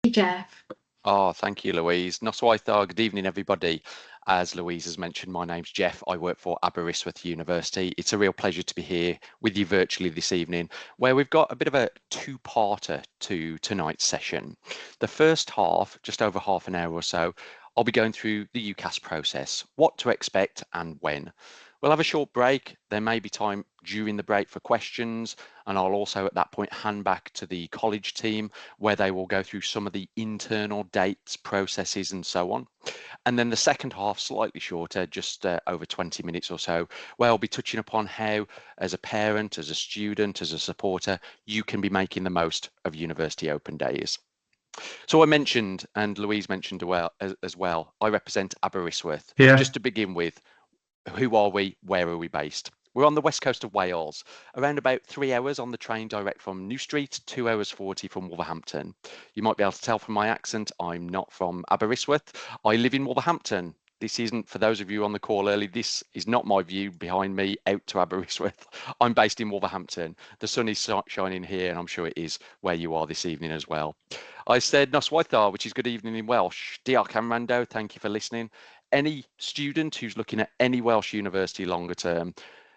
Jeff. Oh, thank you, Louise. Noswaith, good evening, everybody. As Louise has mentioned, my name's Jeff. I work for Aberystwyth University. It's a real pleasure to be here with you virtually this evening, where we've got a bit of a two-parter to tonight's session. The first half, just over half an hour or so, I'll be going through the UCAS process, what to expect and when. We'll have a short break. There may be time during the break for questions, and I'll also at that point hand back to the college team where they will go through some of the internal dates, processes, and so on. And then the second half, slightly shorter, just over 20 minutes or so, where I'll be touching upon how, as a parent, as a student, as a supporter, you can be making the most of University Open Days. So I mentioned, and Louise mentioned as well, I represent Aberystwyth. Yeah. Just to begin with, who are we? Where are we based? We're on the west coast of Wales, around about 3 hours on the train direct from New Street, 2 hours 40 from Wolverhampton. You might be able to tell from my accent, I'm not from Aberystwyth. I live in Wolverhampton. This isn't, for those of you on the call early, this is not my view behind me out to Aberystwyth. I'm based in Wolverhampton. The sun is shining here, and I'm sure it is where you are this evening as well. I said Noswaith, which is good evening in Welsh. Diolch am wrando, thank you for listening. Any student who's looking at any Welsh university longer term,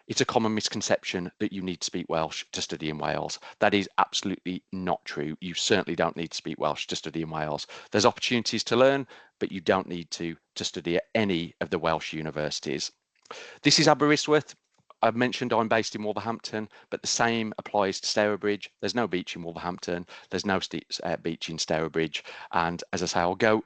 it's a common misconception that you need to speak Welsh to study in Wales. That is absolutely not true. You certainly don't need to speak Welsh to study in Wales. There's opportunities to learn, but you don't need to study at any of the Welsh universities. This is Aberystwyth. I've mentioned I'm based in Wolverhampton, but the same applies to Stourbridge. There's no beach in Wolverhampton. There's no beach in Stourbridge. And as I say, I'll go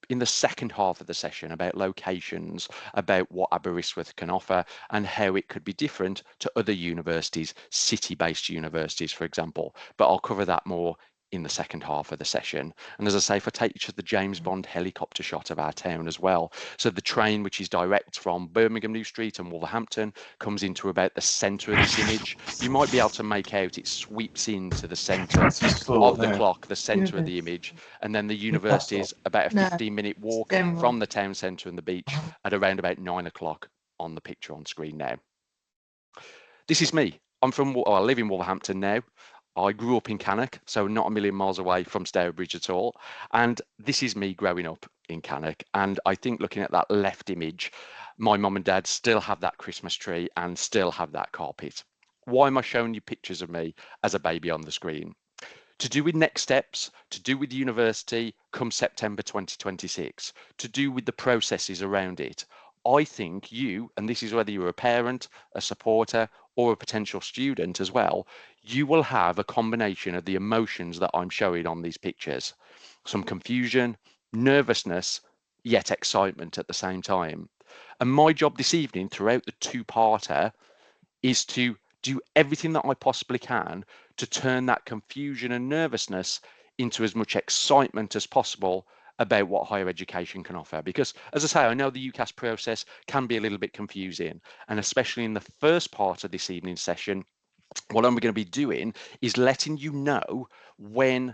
in the second half of the session about locations, about what Aberystwyth can offer and how it could be different to other universities, city-based universities, for example. But I'll cover that more in the second half of the session. And as I say, if I take you to the James Bond helicopter shot of our town as well. So the train, which is direct from Birmingham New Street and Wolverhampton, comes into about the centre of this image. You might be able to make out it sweeps into the centre of the clock, the centre of the image. And then the university is about a 15-minute walk from the town centre and the beach at around about 9 o'clock on the picture on screen now. This is me. I live in Wolverhampton now. I grew up in Cannock, so not a million miles away from Stourbridge at all. And this is me growing up in Cannock. And I think looking at that left image, my mum and dad still have that Christmas tree and still have that carpet. Why am I showing you pictures of me as a baby on the screen? To do with next steps, to do with university come September 2026, to do with the processes around it. I think you, and this is whether you're a parent, a supporter, or a potential student as well, you will have a combination of the emotions that I'm showing on these pictures. Some confusion, nervousness, yet excitement at the same time. And my job this evening throughout the two-parter is to do everything that I possibly can to turn that confusion and nervousness into as much excitement as possible about what higher education can offer. Because as I say, I know the UCAS process can be a little bit confusing, and especially in the first part of this evening's session, what I'm going to be doing is letting you know when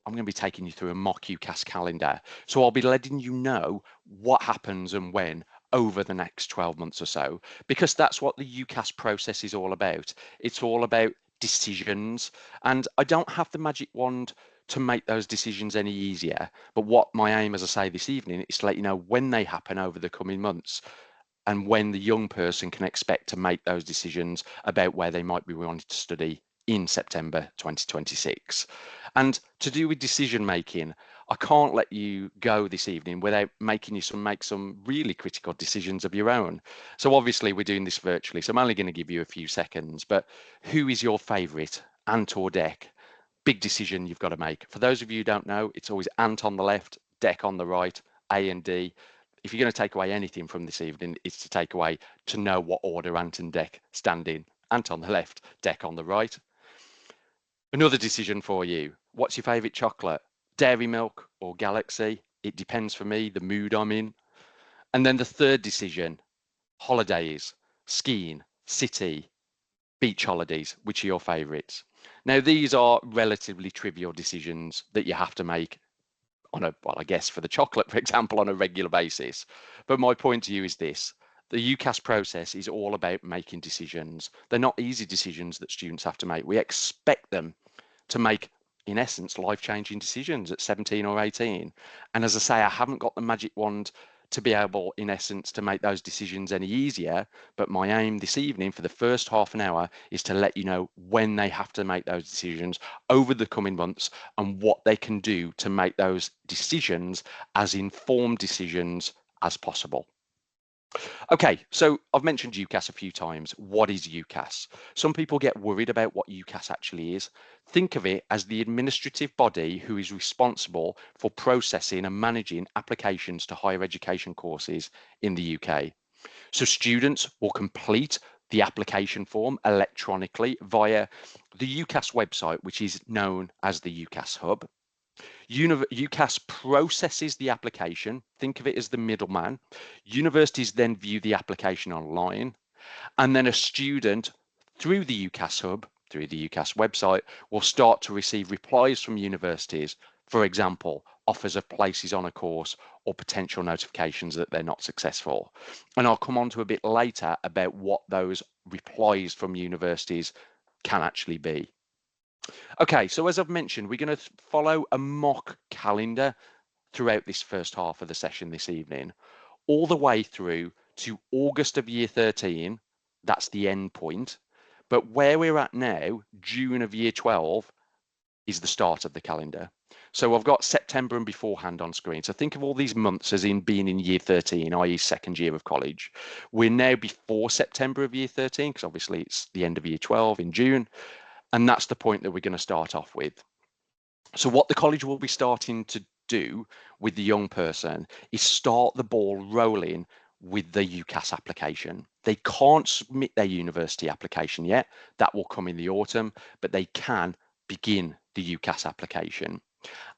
I'm going to be taking you through a mock UCAS calendar. So I'll be letting you know what happens and when over the next 12 months or so, because that's what the UCAS process is all about. It's all about decisions, and I don't have the magic wand to make those decisions any easier. But what my aim, as I say this evening, is to let you know when they happen over the coming months and when the young person can expect to make those decisions about where they might be wanting to study in September 2026. And to do with decision making, I can't let you go this evening without making you make some really critical decisions of your own. So obviously we're doing this virtually, so I'm only going to give you a few seconds, but who is your favourite, Ant or Dec? Big decision you've got to make. For those of you who don't know, it's always Ant on the left, Dec on the right, A and D. If you're going to take away anything from this evening, it's to take away to know what order Ant and Dec stand in. Ant on the left, Dec on the right. Another decision for you. What's your favourite chocolate? Dairy Milk or Galaxy? It depends for me, the mood I'm in. And then the third decision, holidays, skiing, city, beach holidays, which are your favourites? Now, these are relatively trivial decisions that you have to make on I guess for the chocolate, for example, on a regular basis. But my point to you is this. The UCAS process is all about making decisions. They're not easy decisions that students have to make. We expect them to make in essence, life-changing decisions at 17 or 18. And as I say, I haven't got the magic wand to be able, in essence, to make those decisions any easier. But my aim this evening for the first half an hour is to let you know when they have to make those decisions over the coming months and what they can do to make those decisions as informed decisions as possible. Okay, so I've mentioned UCAS a few times. What is UCAS? Some people get worried about what UCAS actually is. Think of it as the administrative body who is responsible for processing and managing applications to higher education courses in the UK. So students will complete the application form electronically via the UCAS website, which is known as the UCAS Hub. UCAS processes the application. Think of it as the middleman. Universities then view the application online, and then a student through the UCAS Hub, through the UCAS website, will start to receive replies from universities. For example, offers of places on a course or potential notifications that they're not successful. And I'll come on to a bit later about what those replies from universities can actually be. Okay, so as I've mentioned, we're going to follow a mock calendar throughout this first half of the session this evening, all the way through to August of year 13. That's the end point. But where we're at now, June of year 12, is the start of the calendar. So I've got September and beforehand on screen. So think of all these months as in being in year 13, i.e. second year of college. We're now before September of year 13, because obviously it's the end of year 12 in June. And that's the point that we're going to start off with. So what the college will be starting to do with the young person is start the ball rolling with the UCAS application. They can't submit their university application yet. That will come in the autumn, but they can begin the UCAS application.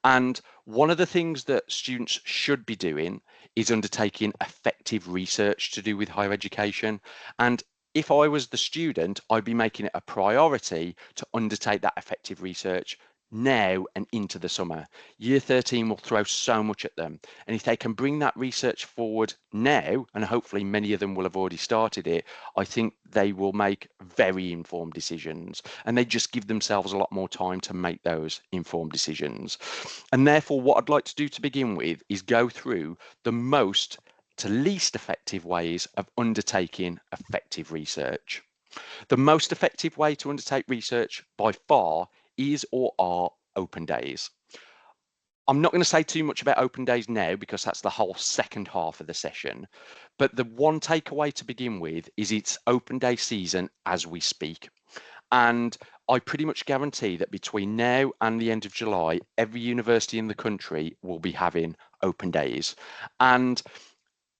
And one of the things that students should be doing is undertaking effective research to do with higher education. And if I was the student, I'd be making it a priority to undertake that effective research now and into the summer. Year 13 will throw so much at them. And if they can bring that research forward now, and hopefully many of them will have already started it, I think they will make very informed decisions. And they just give themselves a lot more time to make those informed decisions. And therefore, what I'd like to do to begin with is go through the most to least effective ways of undertaking effective research. The most effective way to undertake research by far is or are open days. I'm not going to say too much about open days now because that's the whole second half of the session. But the one takeaway to begin with is it's open day season as we speak. And I pretty much guarantee that between now and the end of July, every university in the country will be having open days. And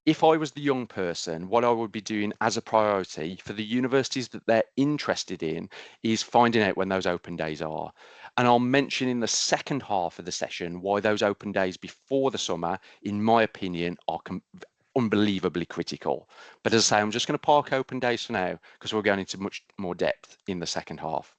if I was the young person, what I would be doing as a priority for the universities that they're interested in is finding out when those open days are. And I'll mention in the second half of the session why those open days before the summer, in my opinion, are unbelievably critical. But as I say, I'm just going to park open days for now because we're going into much more depth in the second half.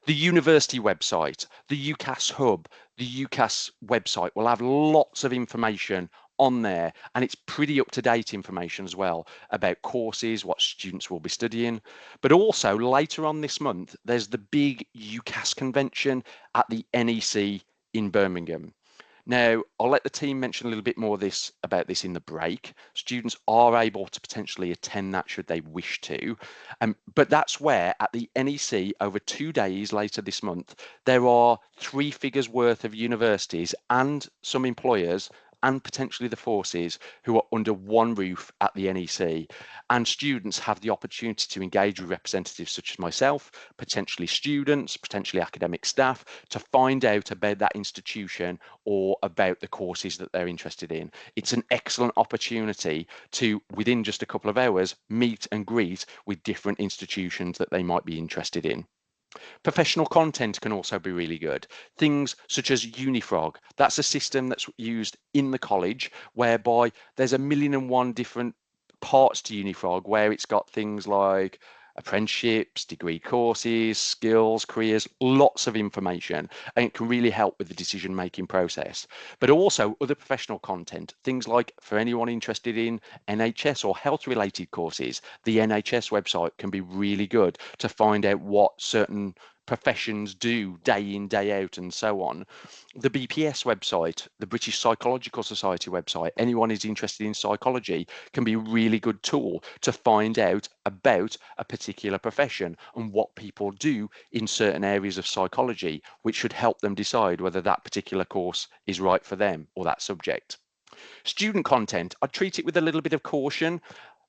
The university website, the UCAS Hub, the UCAS website will have lots of information on there, and it's pretty up-to-date information as well about courses, what students will be studying. But also later on this month, there's the big UCAS convention at the NEC in Birmingham. Now, I'll let the team mention a little bit more about this in the break. Students are able to potentially attend that should they wish to. But that's where at the NEC over 2 days later this month, there are 3 figures worth of universities and some employers and potentially the forces who are under one roof at the NEC. And students have the opportunity to engage with representatives such as myself, potentially students, potentially academic staff, to find out about that institution or about the courses that they're interested in. It's an excellent opportunity to, within just a couple of hours, meet and greet with different institutions that they might be interested in. Professional content can also be really good. Things such as Unifrog, that's a system that's used in the college whereby there's 1,000,001 different parts to Unifrog where it's got things like apprenticeships, degree courses, skills, careers, lots of information, and it can really help with the decision-making process. But also other professional content, things like for anyone interested in NHS or health-related courses, the NHS website can be really good to find out what certain professions do day in, day out, and so on. The BPS website, the British Psychological Society website, anyone who's interested in psychology, can be a really good tool to find out about a particular profession and what people do in certain areas of psychology, which should help them decide whether that particular course is right for them or that subject. Student content, I'd treat it with a little bit of caution.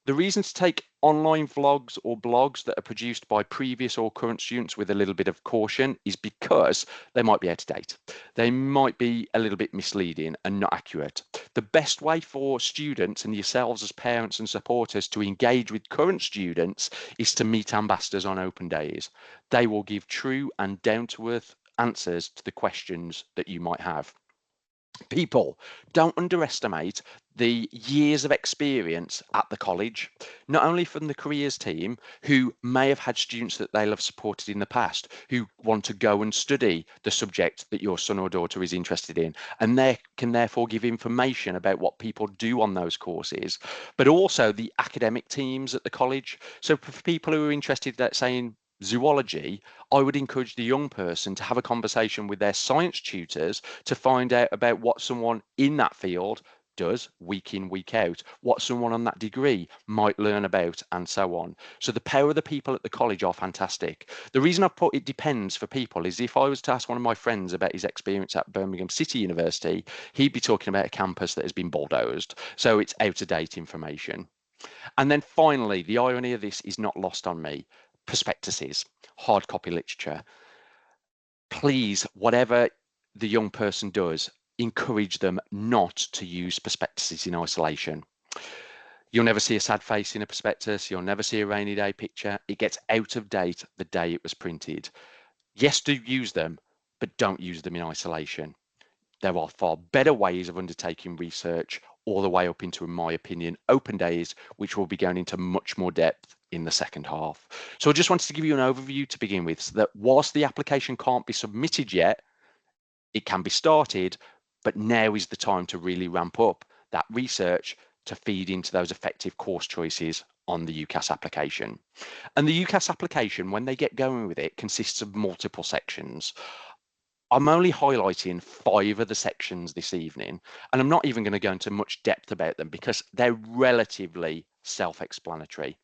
The reason to take online vlogs or blogs that are produced by previous or current students with a little bit of caution is because they might be out of date. They might be a little bit misleading and not accurate. The best way for students and yourselves as parents and supporters to engage with current students is to meet ambassadors on open days. They will give true and down-to-earth answers to the questions that you might have. People, don't underestimate the years of experience at the college, not only from the careers team, who may have had students that they'll have supported in the past who want to go and study the subject that your son or daughter is interested in, and they can therefore give information about what people do on those courses, but also the academic teams at the college. So for people who are interested, let's say, in zoology, I would encourage the young person to have a conversation with their science tutors to find out about what someone in that field does week in, week out, what someone on that degree might learn about, and so on. So the power of the people at the college are fantastic. The reason I put it depends for people is if I was to ask one of my friends about his experience at Birmingham City University, he'd be talking about a campus that has been bulldozed. So it's out of date information. And then finally, the irony of this is not lost on me. Prospectuses, hard copy literature. Please, whatever the young person does, encourage them not to use prospectuses in isolation. You'll never see a sad face in a prospectus. You'll never see a rainy day picture. It gets out of date the day it was printed. Yes, do use them, but don't use them in isolation. There are far better ways of undertaking research, all the way up into, in my opinion, open days, which will be going into much more depth in the second half. So I just wanted to give you an overview to begin with, so that whilst the application can't be submitted yet, it can be started, but now is the time to really ramp up that research to feed into those effective course choices on the UCAS application. And the UCAS application, when they get going with it, consists of multiple sections. I'm only highlighting 5 of the sections this evening, and I'm not even going to go into much depth about them because they're relatively self-explanatory.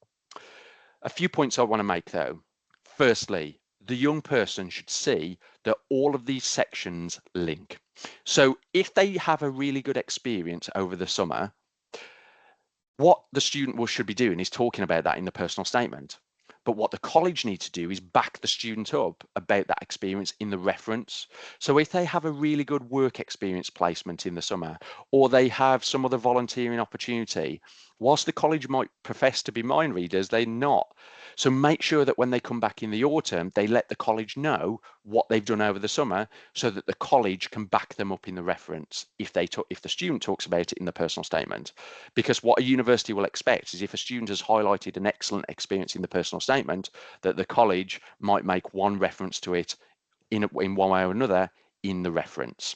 A few points I want to make though. Firstly, the young person should see that all of these sections link. So if they have a really good experience over the summer, what the student should be doing is talking about that in the personal statement. But what the college needs to do is back the student up about that experience in the reference. So if they have a really good work experience placement in the summer, or they have some other volunteering opportunity, whilst the college might profess to be mind readers, they're not. So make sure that when they come back in the autumn, they let the college know what they've done over the summer so that the college can back them up in the reference if the student talks about it in the personal statement. Because what a university will expect is if a student has highlighted an excellent experience in the personal statement, that the college might make one reference to it in one way or another in the reference.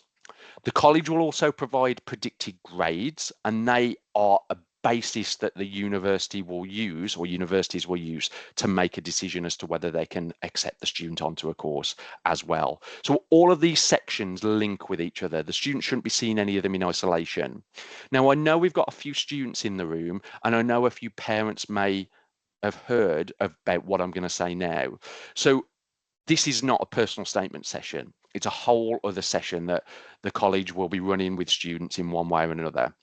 The college will also provide predicted grades, and they are a basis that the university will use, or universities will use, to make a decision as to whether they can accept the student onto a course as well. So all of these sections link with each other. The student shouldn't be seeing any of them in isolation. Now, I know we've got a few students in the room, and I know a few parents may have heard about what I'm going to say now. So this is not a personal statement session. It's a whole other session that the college will be running with students in one way or another.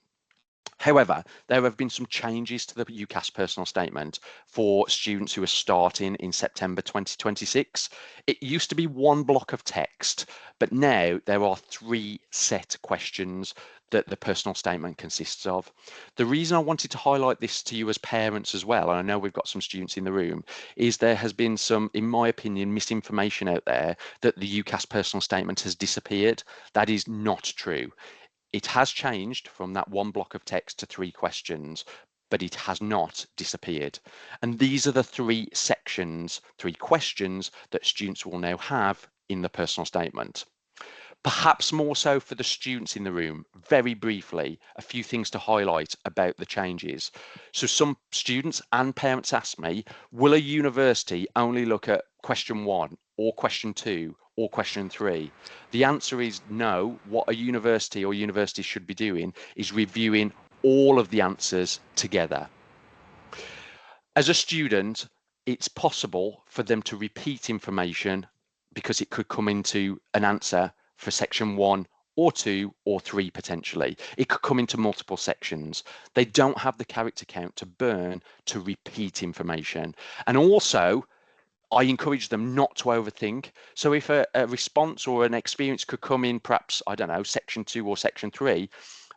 However, there have been some changes to the UCAS personal statement for students who are starting in September 2026. It used to be one block of text, but now there are 3 set questions that the personal statement consists of. The reason I wanted to highlight this to you as parents as well, and I know we've got some students in the room, is there has been some, in my opinion, misinformation out there that the UCAS personal statement has disappeared. That is not true. It has changed from that one block of text to 3 questions, but it has not disappeared. And these are the 3 sections, 3 questions that students will now have in the personal statement. Perhaps more so for the students in the room, very briefly, a few things to highlight about the changes. So some students and parents ask me, will a university only look at question 1 or question 2 or question 3? The answer is no. What a university or universities should be doing is reviewing all of the answers together. As a student, it's possible for them to repeat information because it could come into an answer for section 1 or 2 or 3 potentially. It could come into multiple sections. They don't have the character count to burn to repeat information. And also, I encourage them not to overthink. So if a response or an experience could come in perhaps, I don't know, section 2 or section 3,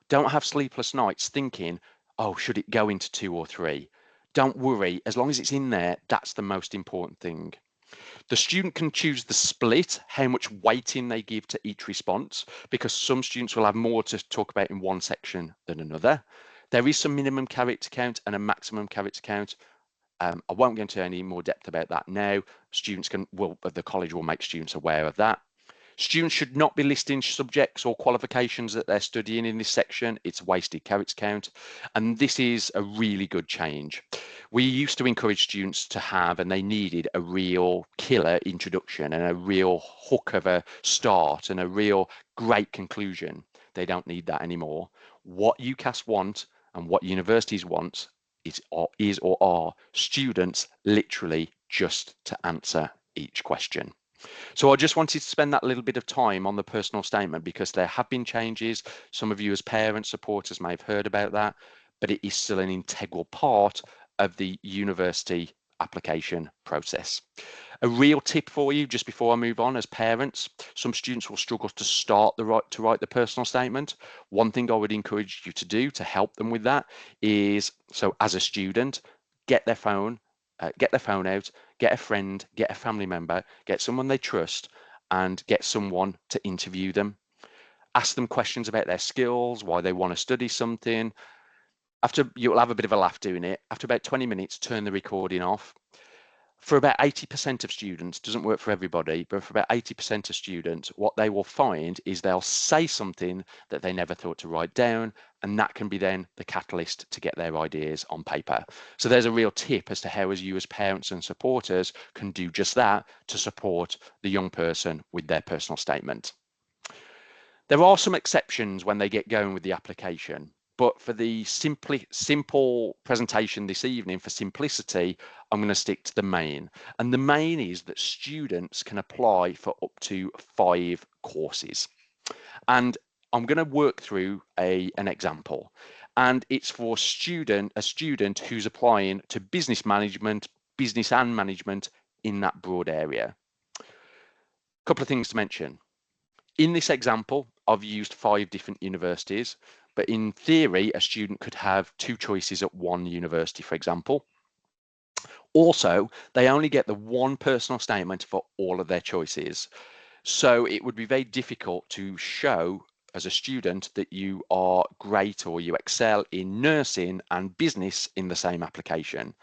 don't have sleepless nights thinking, oh, should it go into 2 or 3? Don't worry, as long as it's in there, that's the most important thing. The student can choose the split, how much weighting they give to each response, because some students will have more to talk about in one section than another. There is some minimum character count and a maximum character count. I won't go into any more depth about that now. The college will make students aware of that. Students should not be listing subjects or qualifications that they're studying in this section. It's wasted character count. And this is a really good change. We used to encourage students to have, and they needed a real killer introduction and a real hook of a start and a real great conclusion. They don't need that anymore. What UCAS want and what universities want is or are students literally just to answer each question. So I just wanted to spend that little bit of time on the personal statement because there have been changes. Some of you as parents, supporters may have heard about that, but it is still an integral part of the university application process. A real tip for you just before I move on, as parents, some students will struggle to write the personal statement. One thing I would encourage you to do to help them with that is, so as a student, get their phone out, get a friend, get a family member, get someone they trust, and get someone to interview them. Ask them questions about their skills, why they want to study something. You'll have a bit of a laugh doing it. After about 20 minutes, turn the recording off. For about 80% of students, doesn't work for everybody, but for about 80% of students, what they will find is they'll say something that they never thought to write down, and that can be then the catalyst to get their ideas on paper. So there's a real tip as to how you as parents and supporters can do just that to support the young person with their personal statement. There are some exceptions when they get going with the application, but for the simple presentation this evening, for simplicity, I'm going to stick to the main. And the main is that students can apply for up to 5 courses. And I'm going to work through an example. And it's for a student who's applying to business management, business and management in that broad area. A couple of things to mention. In this example, I've used 5 different universities, but in theory, a student could have 2 choices at one university, for example. Also, they only get the one personal statement for all of their choices. So it would be very difficult to show as a student that you are great or you excel in nursing and business in the same application.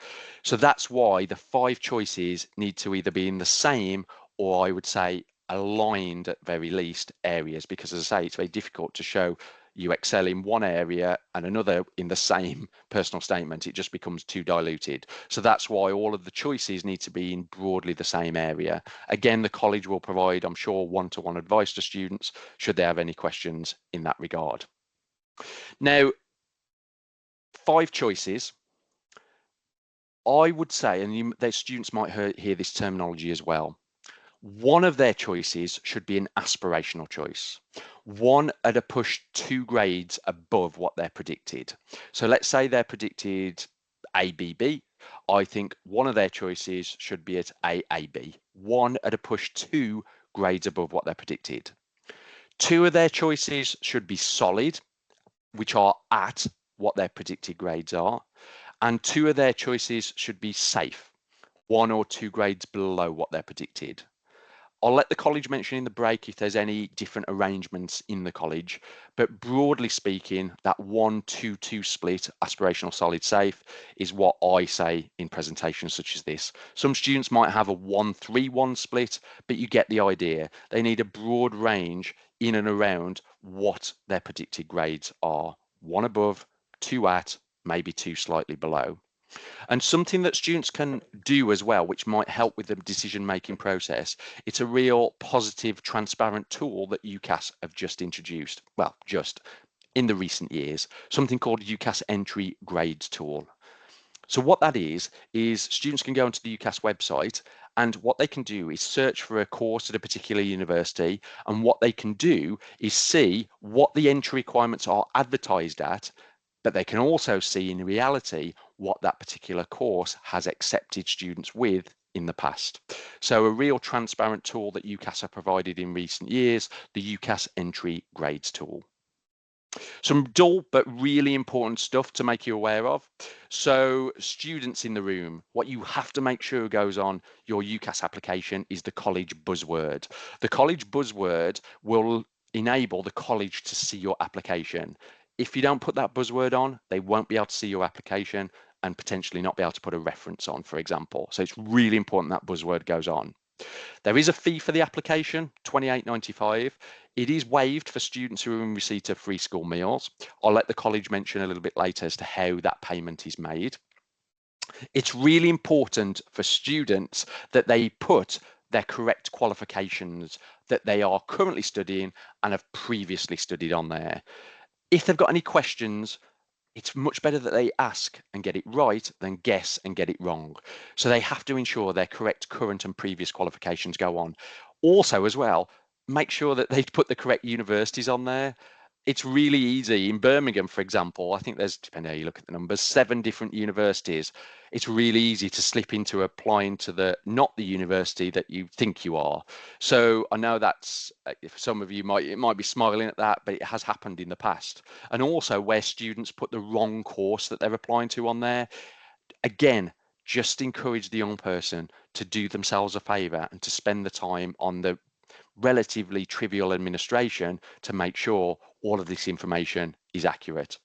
So that's why the 5 choices need to either be in the same, or I would say aligned at very least, areas, because as I say, it's very difficult to show you excel in one area and another in the same personal statement. It just becomes too diluted. So that's why all of the choices need to be in broadly the same area. Again, the college will provide, I'm sure, one-to-one advice to students should they have any questions in that regard. Now, 5 choices. I would say, and their students might hear this terminology as well, one of their choices should be an aspirational choice. One at a push 2 grades above what they're predicted. So let's say they're predicted ABB. I think one of their choices should be at AAB. One at a push 2 grades above what they're predicted. 2 of their choices should be solid, which are at what their predicted grades are. And 2 of their choices should be safe, 1 or 2 grades below what they're predicted. I'll let the college mention in the break if there's any different arrangements in the college, but broadly speaking, that 1-2-2 split, aspirational, solid, safe, is what I say in presentations such as this. Some students might have a 1-3-1 split, but you get the idea. They need a broad range in and around what their predicted grades are. 1 above, 2 at, maybe 2 slightly below. And something that students can do as well, which might help with the decision-making process, it's a real positive, transparent tool that UCAS have just introduced. Well, just in the recent years, something called UCAS Entry Grades Tool. So what that is students can go onto the UCAS website, and what they can do is search for a course at a particular university, and what they can do is see what the entry requirements are advertised at, but they can also see in reality what that particular course has accepted students with in the past. So a real transparent tool that UCAS have provided in recent years, the UCAS Entry Grades Tool. Some dull but really important stuff to make you aware of. So students in the room, what you have to make sure goes on your UCAS application is the college buzzword. The college buzzword will enable the college to see your application. If you don't put that buzzword on, they won't be able to see your application and potentially not be able to put a reference on, for example. So it's really important that buzzword goes on. There is a fee for the application, £28.95. It is waived for students who are in receipt of free school meals. I'll let the college mention a little bit later as to how that payment is made. It's really important for students that they put their correct qualifications that they are currently studying and have previously studied on there. If they've got any questions, it's much better that they ask and get it right than guess and get it wrong. So they have to ensure their correct current and previous qualifications go on. Also, as well, make sure that they put the correct universities on there. It's really easy. In Birmingham, for example, I think there's, depending how you look at the numbers, 7 different universities. It's really easy to slip into applying to the not the university that you think you are. So I know that's, if some of you might be smiling at that, but it has happened in the past. And also where students put the wrong course that they're applying to on there. Again, just encourage the young person to do themselves a favour and to spend the time on the relatively trivial administration to make sure all of this information is accurate.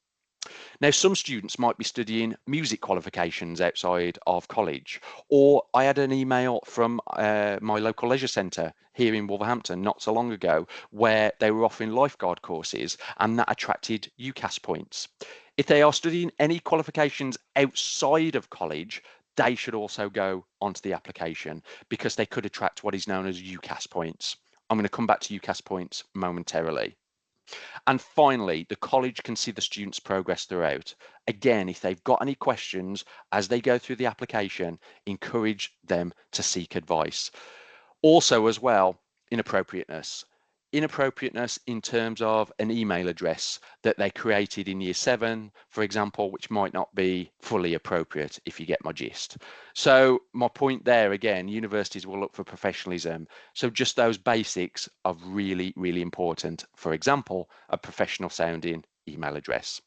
Now, some students might be studying music qualifications outside of college, or I had an email from my local leisure centre here in Wolverhampton not so long ago where they were offering lifeguard courses, and that attracted UCAS points. If they are studying any qualifications outside of college, they should also go onto the application because they could attract what is known as UCAS points. I'm going to come back to UCAS points momentarily. And finally, the college can see the students' progress throughout. Again, if they've got any questions as they go through the application, encourage them to seek advice. Also, as well, inappropriateness. Inappropriateness in terms of an email address that they created in year 7, for example, which might not be fully appropriate, if you get my gist. So my point there, again, universities will look for professionalism. So just those basics are really, really important. For example, a professional sounding email address.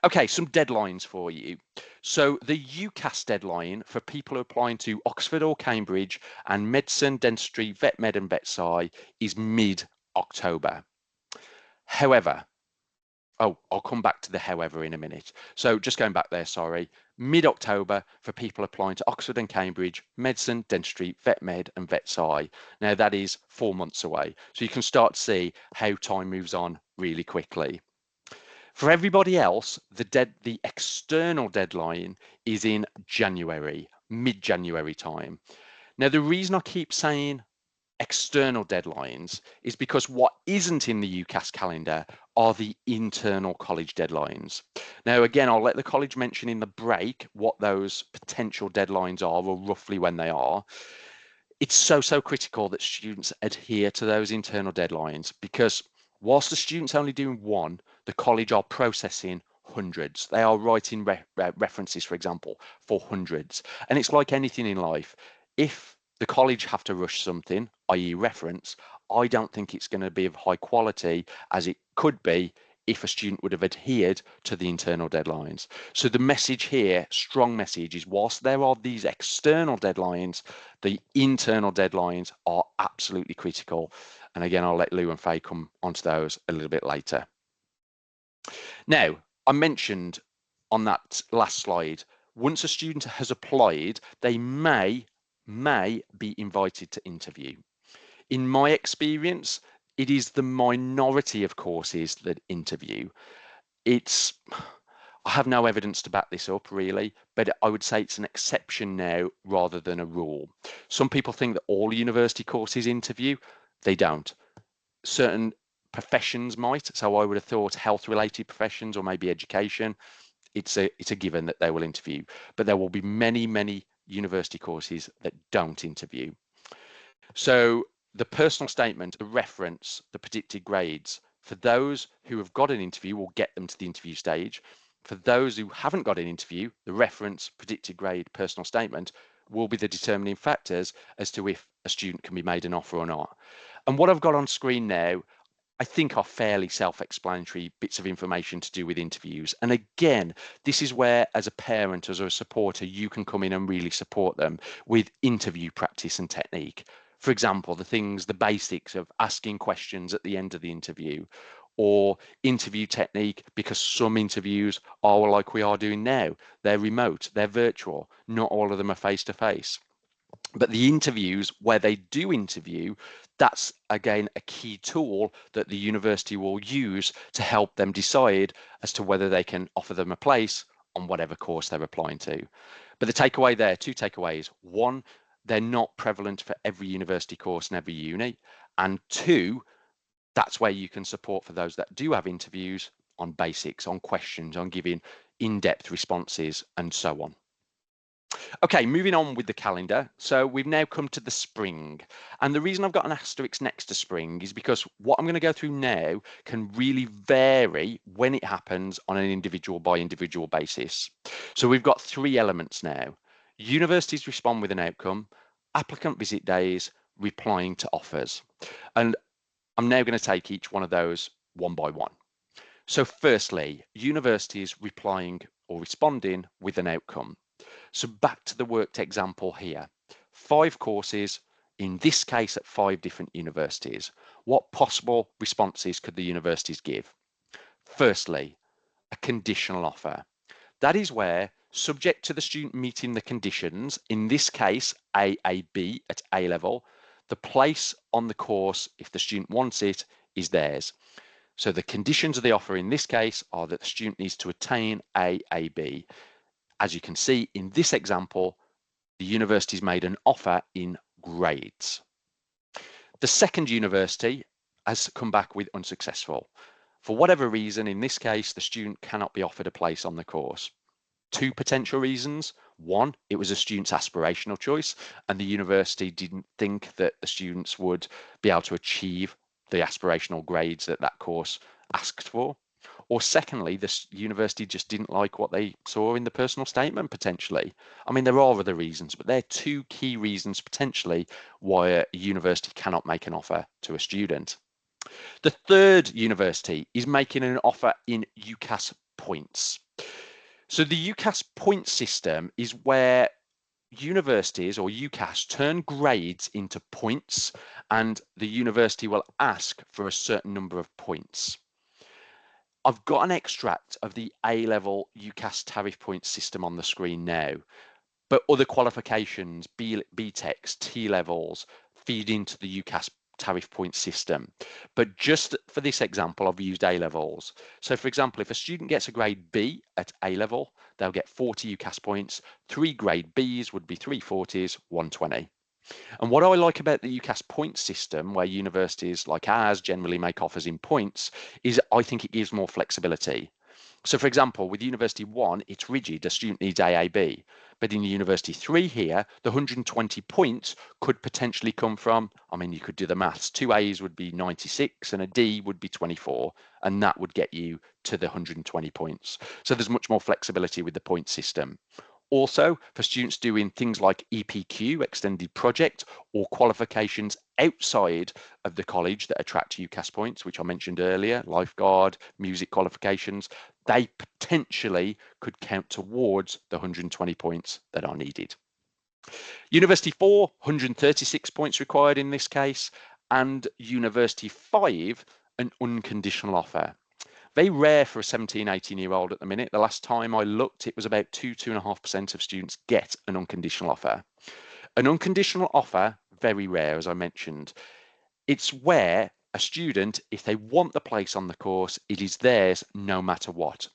Okay, some deadlines for you. So the UCAS deadline for people applying to Oxford or Cambridge and medicine, dentistry, vet med and vet sci is mid-October. However, I'll come back to the however in a minute. So just going back there, sorry, mid-October for people applying to Oxford and Cambridge, medicine, dentistry, vet med and vet sci. Now that is 4 months away. So you can start to see how time moves on really quickly. For everybody else, the external deadline is in January, mid-January time. Now, the reason I keep saying external deadlines is because what isn't in the UCAS calendar are the internal college deadlines. Now, again, I'll let the college mention in the break what those potential deadlines are or roughly when they are. It's so critical that students adhere to those internal deadlines because whilst the students only doing one, the college are processing hundreds. They are writing references, for example, for hundreds. And it's like anything in life. If the college have to rush something, i.e. reference, I don't think it's going to be of high quality as it could be if a student would have adhered to the internal deadlines. So the message here, strong message, is whilst there are these external deadlines, the internal deadlines are absolutely critical. And again, I'll let Lou and Faye come onto those a little bit later. Now, I mentioned on that last slide, once a student has applied, they may be invited to interview. In my experience, it is the minority of courses that interview. It's, I have no evidence to back this up really, but I would say it's an exception now rather than a rule. Some people think that all university courses interview. They don't. Certain professions might. So I would have thought health related professions or maybe education, it's a given that they will interview, but there will be many university courses that don't interview. So the personal statement, the reference, the predicted grades, for those who have got an interview will get them to the interview stage. For those who haven't got an interview, the reference, predicted grade, personal statement will be the determining factors as to if a student can be made an offer or not. And what I've got on screen now, I think are fairly self-explanatory bits of information to do with interviews. And again, this is where, as a parent, as a supporter, you can come in and really support them with interview practice and technique. For example, the basics of asking questions at the end of the interview, or interview technique, because some interviews are like we are doing now. They're remote, they're virtual, not all of them are face-to-face. But the interviews where they do interview, that's again a key tool that the university will use to help them decide as to whether they can offer them a place on whatever course they're applying to. But the takeaway there, two takeaways. One, they're not prevalent for every university course and every uni. And two, that's where you can support for those that do have interviews on basics, on questions, on giving in-depth responses and so on. Okay, moving on with the calendar. So we've now come to the spring. And the reason I've got an asterisk next to spring is because what I'm going to go through now can really vary when it happens on an individual by individual basis. So we've got three elements now. Universities respond with an outcome, applicant visit days, replying to offers. And I'm now going to take each one of those one by one. So firstly, universities replying or responding with an outcome. So back to the worked example here, 5 courses, in this case at 5 different universities. What possible responses could the universities give? Firstly, a conditional offer. That is where, subject to the student meeting the conditions, in this case AAB at A level, the place on the course, if the student wants it, is theirs. So the conditions of the offer in this case are that the student needs to attain AAB. As you can see in this example, the university's made an offer in grades. The second university has come back with unsuccessful. For whatever reason, in this case, the student cannot be offered a place on the course. 2 potential reasons. One, it was a student's aspirational choice, and the university didn't think that the students would be able to achieve the aspirational grades that that course asked for. Or secondly, the university just didn't like what they saw in the personal statement, potentially. I mean, there are other reasons, but they're 2 key reasons potentially why a university cannot make an offer to a student. The third university is making an offer in UCAS points. So the UCAS point system is where universities or UCAS turn grades into points, and the university will ask for a certain number of points. I've got an extract of the A-level UCAS tariff point system on the screen now, but other qualifications, BTECs, T-levels, feed into the UCAS tariff point system. But just for this example, I've used A-levels. So for example, if a student gets a grade B at A-level, they'll get 40 UCAS points. 3 grade Bs would be 340s, 120. And what I like about the UCAS point system, where universities like ours generally make offers in points, is I think it gives more flexibility. So for example, with University 1, it's rigid, a student needs AAB. But in University 3 here, the 120 points could potentially come from, I mean, you could do the maths, 2 A's would be 96 and a D would be 24, and that would get you to the 120 points. So there's much more flexibility with the point system. Also, for students doing things like EPQ, extended project, or qualifications outside of the college that attract UCAS points, which I mentioned earlier, lifeguard, music qualifications, they potentially could count towards the 120 points that are needed. University 4, 136 points required in this case, and University 5, an unconditional offer. Very rare for a 17, 18-year-old at the minute. The last time I looked, it was about 2.5% of students get an unconditional offer. An unconditional offer, very rare, as I mentioned. It's where a student, if they want the place on the course, it is theirs no matter what.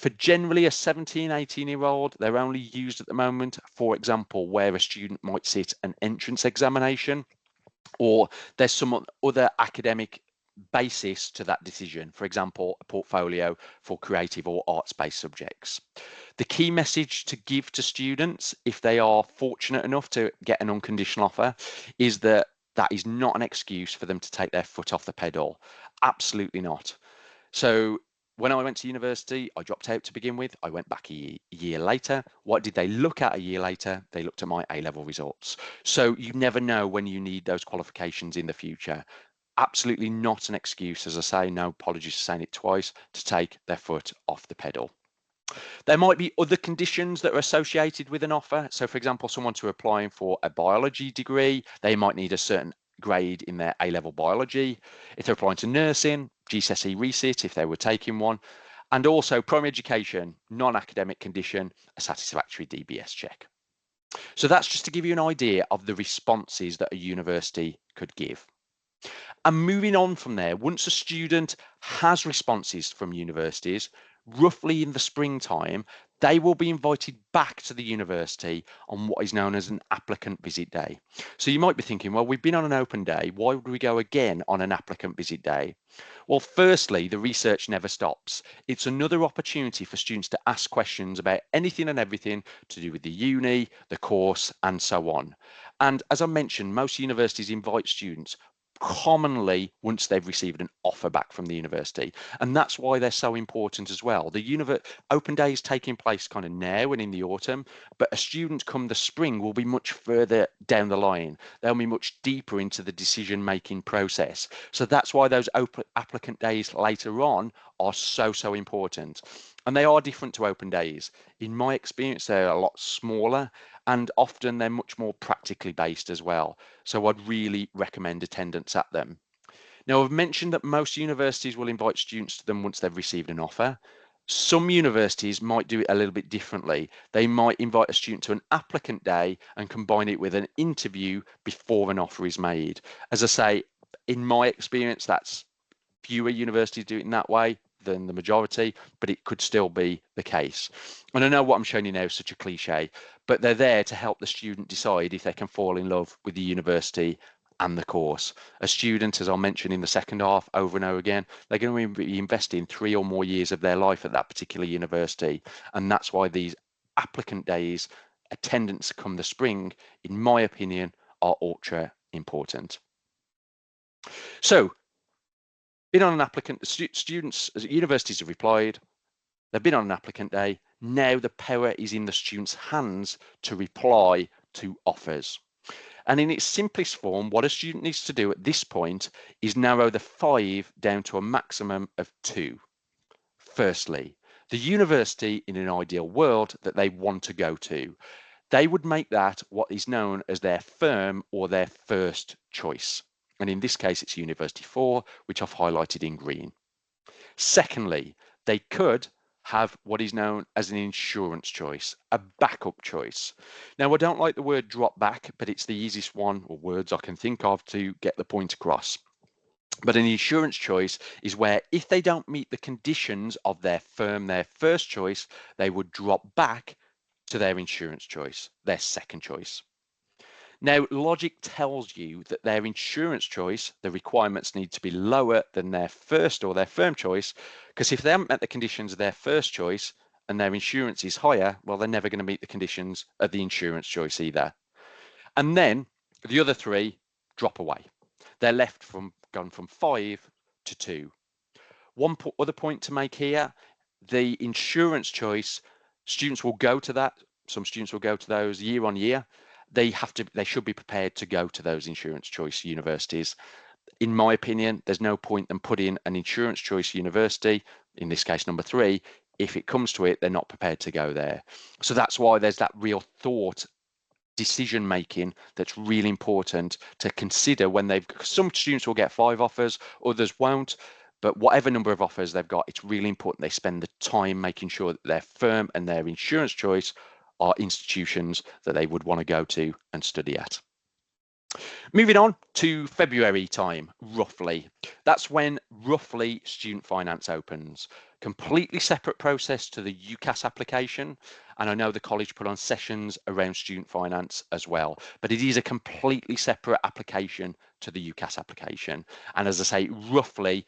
For generally a 17, 18-year-old, they're only used at the moment, for example, where a student might sit an entrance examination, or there's some other academic basis to that decision, for example, a portfolio for creative or arts-based subjects. The key message to give to students, if they are fortunate enough to get an unconditional offer, is that that is not an excuse for them to take their foot off the pedal. Absolutely not. So when I went to university, I dropped out to begin with. I went back a year later. What did they look at a year later? They looked at my A-level results. So you never know when you need those qualifications in the future. Absolutely not an excuse, as I say, no apologies for saying it twice, to take their foot off the pedal. There might be other conditions that are associated with an offer. So for example, someone to applying for a biology degree, they might need a certain grade in their A-level biology. If they're applying to nursing, GCSE resit if they were taking one. And also primary education, non-academic condition, a satisfactory DBS check. So that's just to give you an idea of the responses that a university could give. And moving on from there, once a student has responses from universities, roughly in the springtime, they will be invited back to the university on what is known as an applicant visit day. So you might be thinking, well, we've been on an open day. Why would we go again on an applicant visit day? Well, firstly, the research never stops. It's another opportunity for students to ask questions about anything and everything to do with the uni, the course, and so on. And as I mentioned, most universities invite students commonly once they've received an offer back from the university, and that's why they're so important as well. The open day is taking place kind of now and in the autumn, but a student come the spring will be much further down the line. They'll be much deeper into the decision making process. So that's why those open applicant days later on are so important. And they are different to open days. In my experience, they're a lot smaller, and often they're much more practically based as well. So I'd really recommend attendance at them. Now, I've mentioned that most universities will invite students to them once they've received an offer. Some universities might do it a little bit differently. They might invite a student to an applicant day and combine it with an interview before an offer is made. As I say, in my experience, that's fewer universities do it in that way than the majority, but it could still be the case. And I know what I'm showing you now is such a cliche, but they're there to help the student decide if they can fall in love with the university and the course. A student, as I'll mention in the second half over and over again, they're going to be investing 3 or more years of their life at that particular university. And that's why these applicant days, attendance come the spring, in my opinion, are ultra important. So been on an applicant, students, universities have replied, they've been on an applicant day. Now the power is in the student's hands to reply to offers. And in its simplest form, what a student needs to do at this point is narrow the 5 down to a maximum of 2. Firstly, the university in an ideal world that they want to go to. They would make that what is known as their firm or their first choice. And in this case, it's University 4, which I've highlighted in green. Secondly, they could have what is known as an insurance choice, a backup choice. Now, I don't like the word drop back, but it's the easiest one or words I can think of to get the point across. But an insurance choice is where if they don't meet the conditions of their firm, their first choice, they would drop back to their insurance choice, their second choice. Now, logic tells you that their insurance choice, the requirements need to be lower than their first or their firm choice, because if they haven't met the conditions of their first choice and their insurance is higher, well, they're never going to meet the conditions of the insurance choice either. And then the other 3 drop away. They're left from gone from 5 to 2. One other point to make here, the insurance choice, students will go to that. Some students will go to those year on year. They should be prepared to go to those insurance choice universities. In my opinion, there's no point in putting an insurance choice university, in this case number 3, if it comes to it, they're not prepared to go there. So that's why there's that real thought decision making that's really important to consider when some students will get 5 offers, others won't. But whatever number of offers they've got, it's really important they spend the time making sure that their firm and their insurance choice are institutions that they would want to go to and study at. Moving on to February time, roughly. That's when roughly student finance opens. Completely separate process to the UCAS application. And I know the college put on sessions around student finance as well, but it is a completely separate application to the UCAS application. And as I say, roughly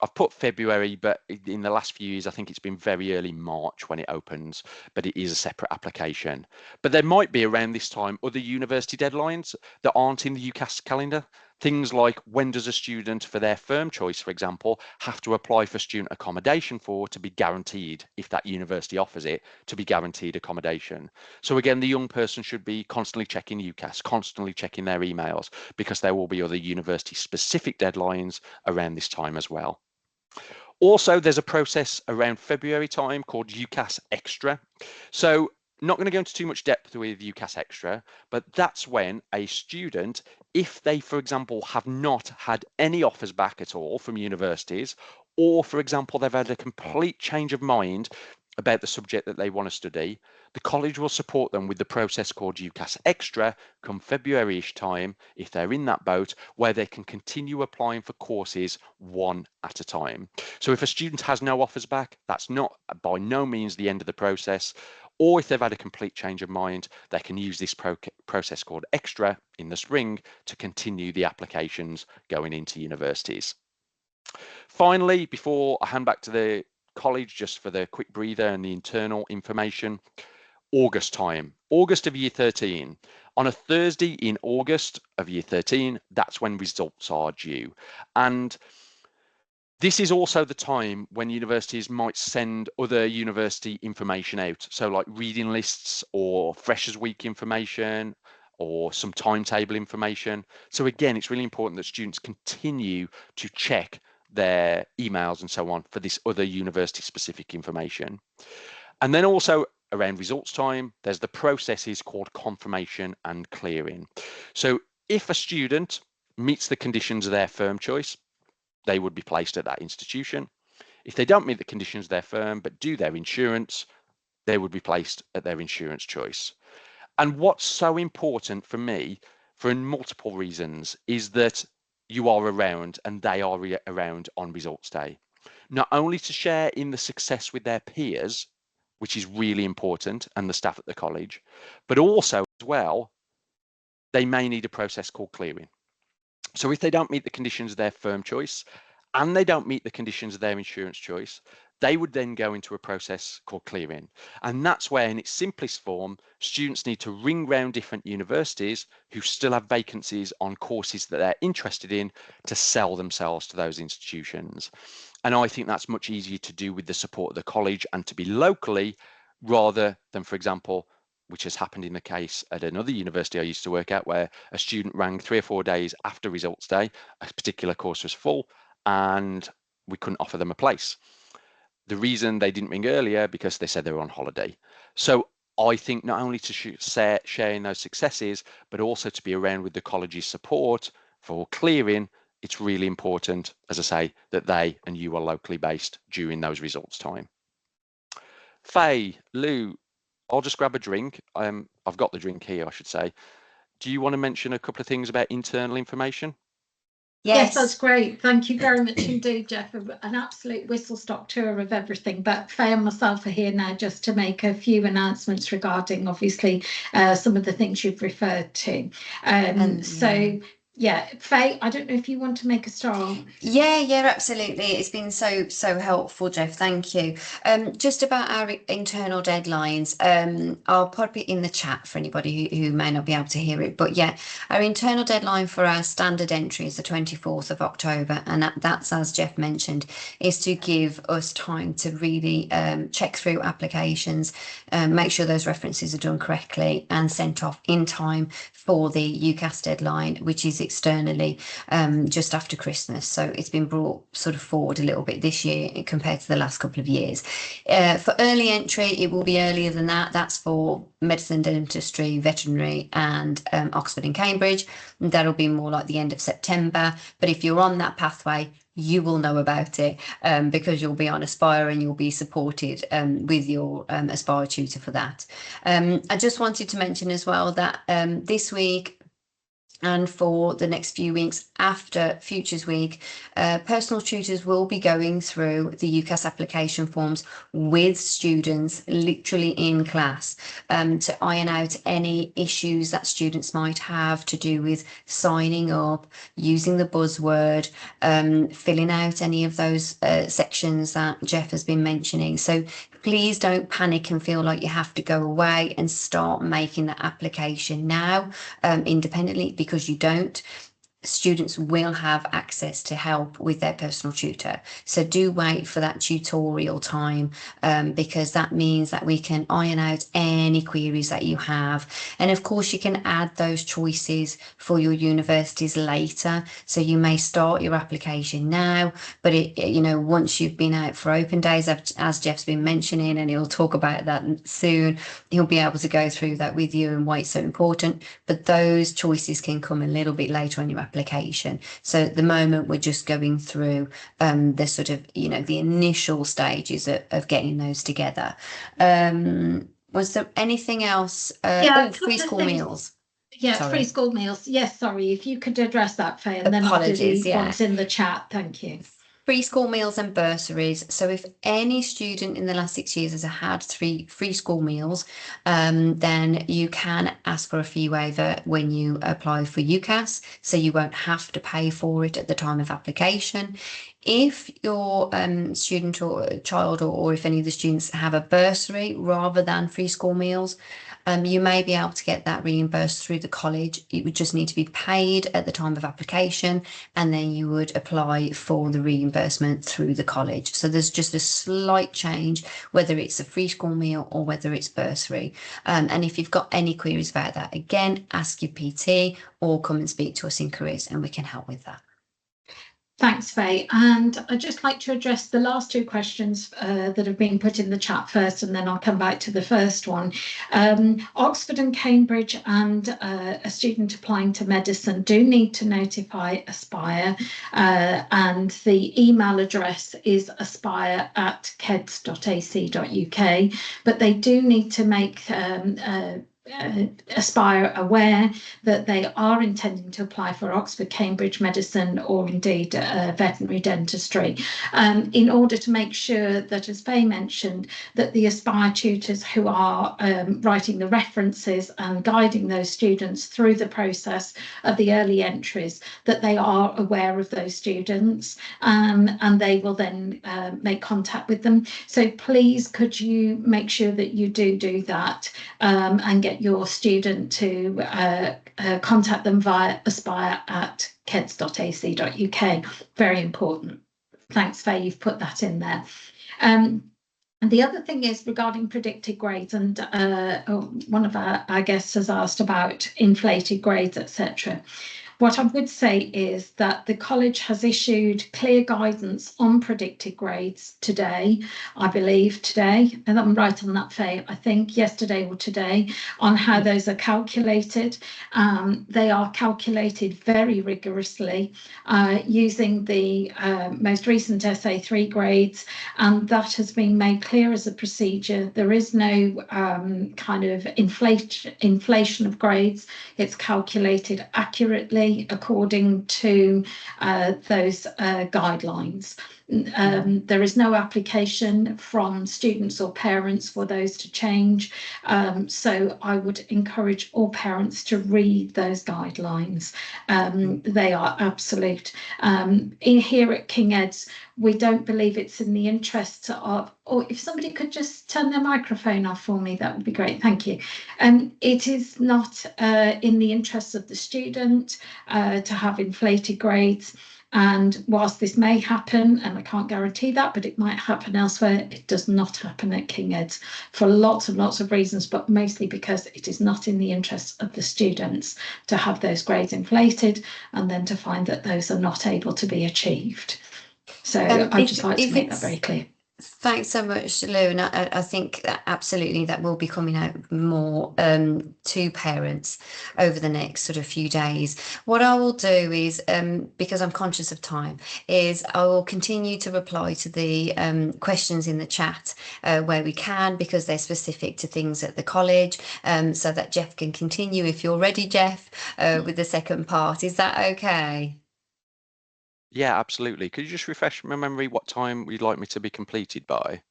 I've put February, but in the last few years, I think it's been very early March when it opens, but it is a separate application. But there might be around this time other university deadlines that aren't in the UCAS calendar. Things like when does a student for their firm choice, for example, have to apply for student accommodation for to be guaranteed, if that university offers it, to be guaranteed accommodation. So again, the young person should be constantly checking UCAS, constantly checking their emails, because there will be other university specific deadlines around this time as well. Also, there's a process around February time called UCAS Extra. So not going to go into too much depth with UCAS Extra, but that's when a student, if they, for example, have not had any offers back at all from universities, or, for example, they've had a complete change of mind about the subject that they want to study, the college will support them with the process called UCAS Extra come February-ish time, if they're in that boat, where they can continue applying for courses one at a time. So if a student has no offers back, that's not by no means the end of the process. Or if they've had a complete change of mind, they can use this process called Extra in the spring to continue the applications going into universities. Finally, before I hand back to the college, just for the quick breather and the internal information, August time, August of year 13. On a Thursday in August of year 13, that's when results are due. And this is also the time when universities might send other university information out. So like reading lists or Freshers Week information or some timetable information. So again, it's really important that students continue to check their emails and so on for this other university specific information. And then also around results time, there's the processes called confirmation and clearing. So if a student meets the conditions of their firm choice, they would be placed at that institution. If they don't meet the conditions of their firm but do their insurance, they would be placed at their insurance choice. And what's so important for me, for multiple reasons, is that you are around and they are around on results day. Not only to share in the success with their peers, which is really important, and the staff at the college, but also as well, they may need a process called clearing. So if they don't meet the conditions of their firm choice and they don't meet the conditions of their insurance choice, they would then go into a process called clearing. And that's where, in its simplest form, students need to ring round different universities who still have vacancies on courses that they're interested in to sell themselves to those institutions. And I think that's much easier to do with the support of the college and to be locally rather than, for example, which has happened in the case at another university I used to work at, where a student rang 3 or 4 days after results day, a particular course was full, and we couldn't offer them a place. The reason they didn't ring earlier, because they said they were on holiday. So I think not only to share in those successes, but also to be around with the college's support for clearing, it's really important, as I say, that they and you are locally based during those results time. Faye, Lou, I'll just grab a drink. I've got the drink here, I should say. Do you want to mention a couple of things about internal information? Yes, that's great. Thank you very much indeed, Jeff. An absolute whistle-stop tour of everything. But Faye and myself are here now just to make a few announcements regarding, obviously, some of the things you've referred to. Yeah, Faye, I don't know if you want to make a start. Yeah, absolutely. It's been so helpful, Jeff. Thank you. Just about our internal deadlines, I'll pop it in the chat for anybody who may not be able to hear it. But yeah, our internal deadline for our standard entry is the 24th of October. And that's, as Jeff mentioned, is to give us time to really check through applications, make sure those references are done correctly and sent off in time for the UCAS deadline, which is externally just after Christmas. So it's been brought sort of forward a little bit this year compared to the last couple of years. For early entry, it will be earlier than that. That's for medicine, dentistry, veterinary and Oxford and Cambridge. And that'll be more like the end of September. But if you're on that pathway, you will know about it because you'll be on Aspire and you'll be supported with your Aspire tutor for that. I just wanted to mention as well that this week And for the next few weeks after Futures Week, personal tutors will be going through the UCAS application forms with students literally in class to iron out any issues that students might have to do with signing up, using the buzzword, filling out any of those sections that Jeff has been mentioning. So please don't panic and feel like you have to go away and start making that application now independently, because you don't. Students will have access to help with their personal tutor. So do wait for that tutorial time, because that means that we can iron out any queries that you have. And of course, you can add those choices for your universities later. So you may start your application now, but once you've been out for open days, as Jeff's been mentioning, and he'll talk about that soon, he'll be able to go through that with you and why it's so important. But those choices can come a little bit later on your application. So at the moment, we're just going through the sort of, the initial stages of getting those together. Was there anything else? Free school meals. Yeah, sorry. Free school meals. Yes, sorry, if you could address that, Faye, and then I'll do the ones in the chat. Thank you. Free school meals and bursaries. So if any student in the last 6 years has had 3 free school meals, then you can ask for a fee waiver when you apply for UCAS, so you won't have to pay for it at the time of application. If your student or child, or if any of the students have a bursary rather than free school meals, you may be able to get that reimbursed through the college. It would just need to be paid at the time of application, and then you would apply for the reimbursement through the college. So there's just a slight change, whether it's a free school meal or whether it's bursary. And if you've got any queries about that, again, ask your PT or come and speak to us in careers and we can help with that. Thanks, Faye. And I'd just like to address the last 2 questions that have been put in the chat first, and then I'll come back to the first one. Oxford and Cambridge and a student applying to medicine do need to notify Aspire, and the email address is aspire@keds.ac.uk, but they do need to make Aspire aware that they are intending to apply for Oxford, Cambridge medicine, or indeed veterinary dentistry, in order to make sure that, as Faye mentioned, that the Aspire tutors who are writing the references and guiding those students through the process of the early entries, that they are aware of those students, and they will then make contact with them. So please, could you make sure that you do that, and get your student to contact them via aspire@keds.ac.uk. Very important. Thanks, Faye, you've put that in there. And the other thing is regarding predicted grades, and one of our guests has asked about inflated grades, etc. What I would say is that the college has issued clear guidance on predicted grades today, I believe today, and I'm right on that, Faye, I think yesterday or today, on how those are calculated. They are calculated very rigorously using the most recent SA3 grades, and that has been made clear as a procedure. There is no kind of inflation of grades. It's calculated accurately according to those guidelines. There is no application from students or parents for those to change. So I would encourage all parents to read those guidelines. They are absolute. Here at King Ed's, we don't believe it's in the interests of, or if somebody could just turn their microphone off for me, that would be great. Thank you. It is not in the interests of the student to have inflated grades. And whilst this may happen, and I can't guarantee that, but it might happen elsewhere, it does not happen at King Ed's for lots and lots of reasons, but mostly because it is not in the interests of the students to have those grades inflated and then to find that those are not able to be achieved. So I'd just like to make that very clear. Thanks so much, Lou. And I think that absolutely that will be coming out more to parents over the next sort of few days. What I will do is, because I'm conscious of time, is I will continue to reply to the questions in the chat where we can, because they're specific to things at the college, so that Jeff can continue if you're ready, Jeff, with the second part. Is that okay? Yeah, absolutely. Could you just refresh my memory what time you'd like me to be completed by?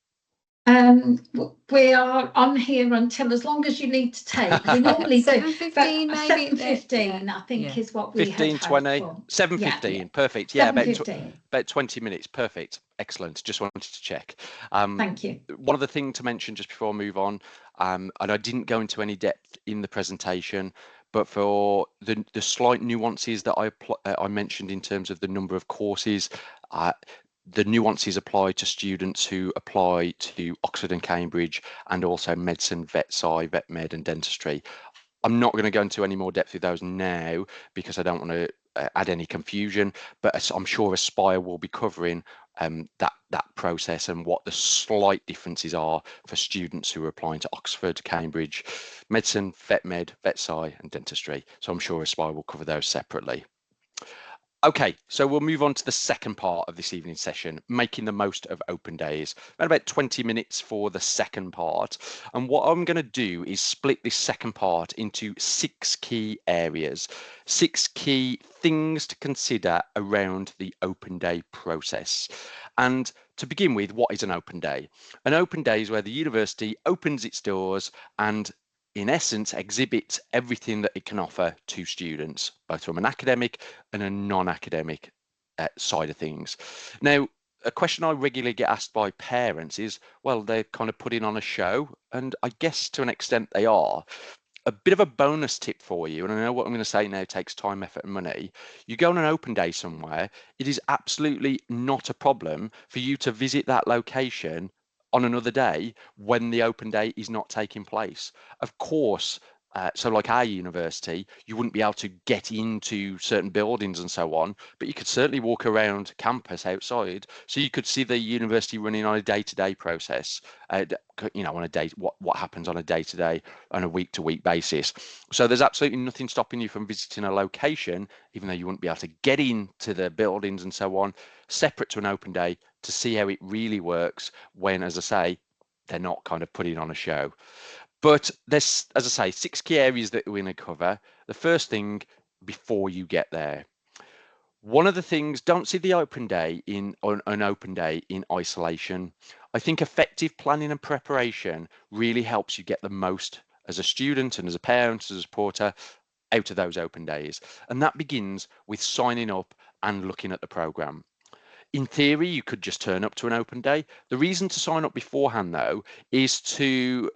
We are on here until as long as you need to take. We normally do, 7:15 but maybe. 7:15, I think, Yeah. is what we had 15, hoped 20, for. 7:15, perfect. Yeah, 7:15. about 20 minutes, perfect. Excellent. Just wanted to check. Thank you. One other thing to mention just before I move on, and I didn't go into any depth in the presentation, but for the slight nuances that I mentioned in terms of the number of courses, the nuances apply to students who apply to Oxford and Cambridge, and also medicine, vet sci, vet med, and dentistry. I'm not going to go into any more depth with those now because I don't want to add any confusion, but I'm sure Aspire will be covering that process and what the slight differences are for students who are applying to Oxford, Cambridge, medicine, vet med, vet sci, and dentistry. So I'm sure Aspire will cover those separately. Okay, so we'll move on to the second part of this evening session, making the most of open days. About 20 minutes for the second part. And what I'm going to do is split this second part into 6 key areas, 6 key things to consider around the open day process. And to begin with, what is an open day? An open day is where the university opens its doors and in essence, exhibits everything that it can offer to students, both from an academic and a non-academic side of things. Now, a question I regularly get asked by parents is, well, they're kind of putting on a show, and I guess to an extent they are. A bit of a bonus tip for you, and I know what I'm going to say now takes time, effort, and money. You go on an open day somewhere, it is absolutely not a problem for you to visit that location on another day when the open day is not taking place. Of course, so like our university, you wouldn't be able to get into certain buildings and so on, but you could certainly walk around campus outside. So you could see the university running on a day-to-day process, on a day, what happens on a day-to-day, on a week-to-week basis. So there's absolutely nothing stopping you from visiting a location, even though you wouldn't be able to get into the buildings and so on, separate to an open day to see how it really works when, as I say, they're not kind of putting on a show. But there's, as I say, 6 key areas that we're going to cover. The first thing, before you get there. One of the things, don't see the open day in an open day in isolation. I think effective planning and preparation really helps you get the most as a student and as a parent, as a supporter, out of those open days. And that begins with signing up and looking at the programme. In theory, you could just turn up to an open day. The reason to sign up beforehand, though, is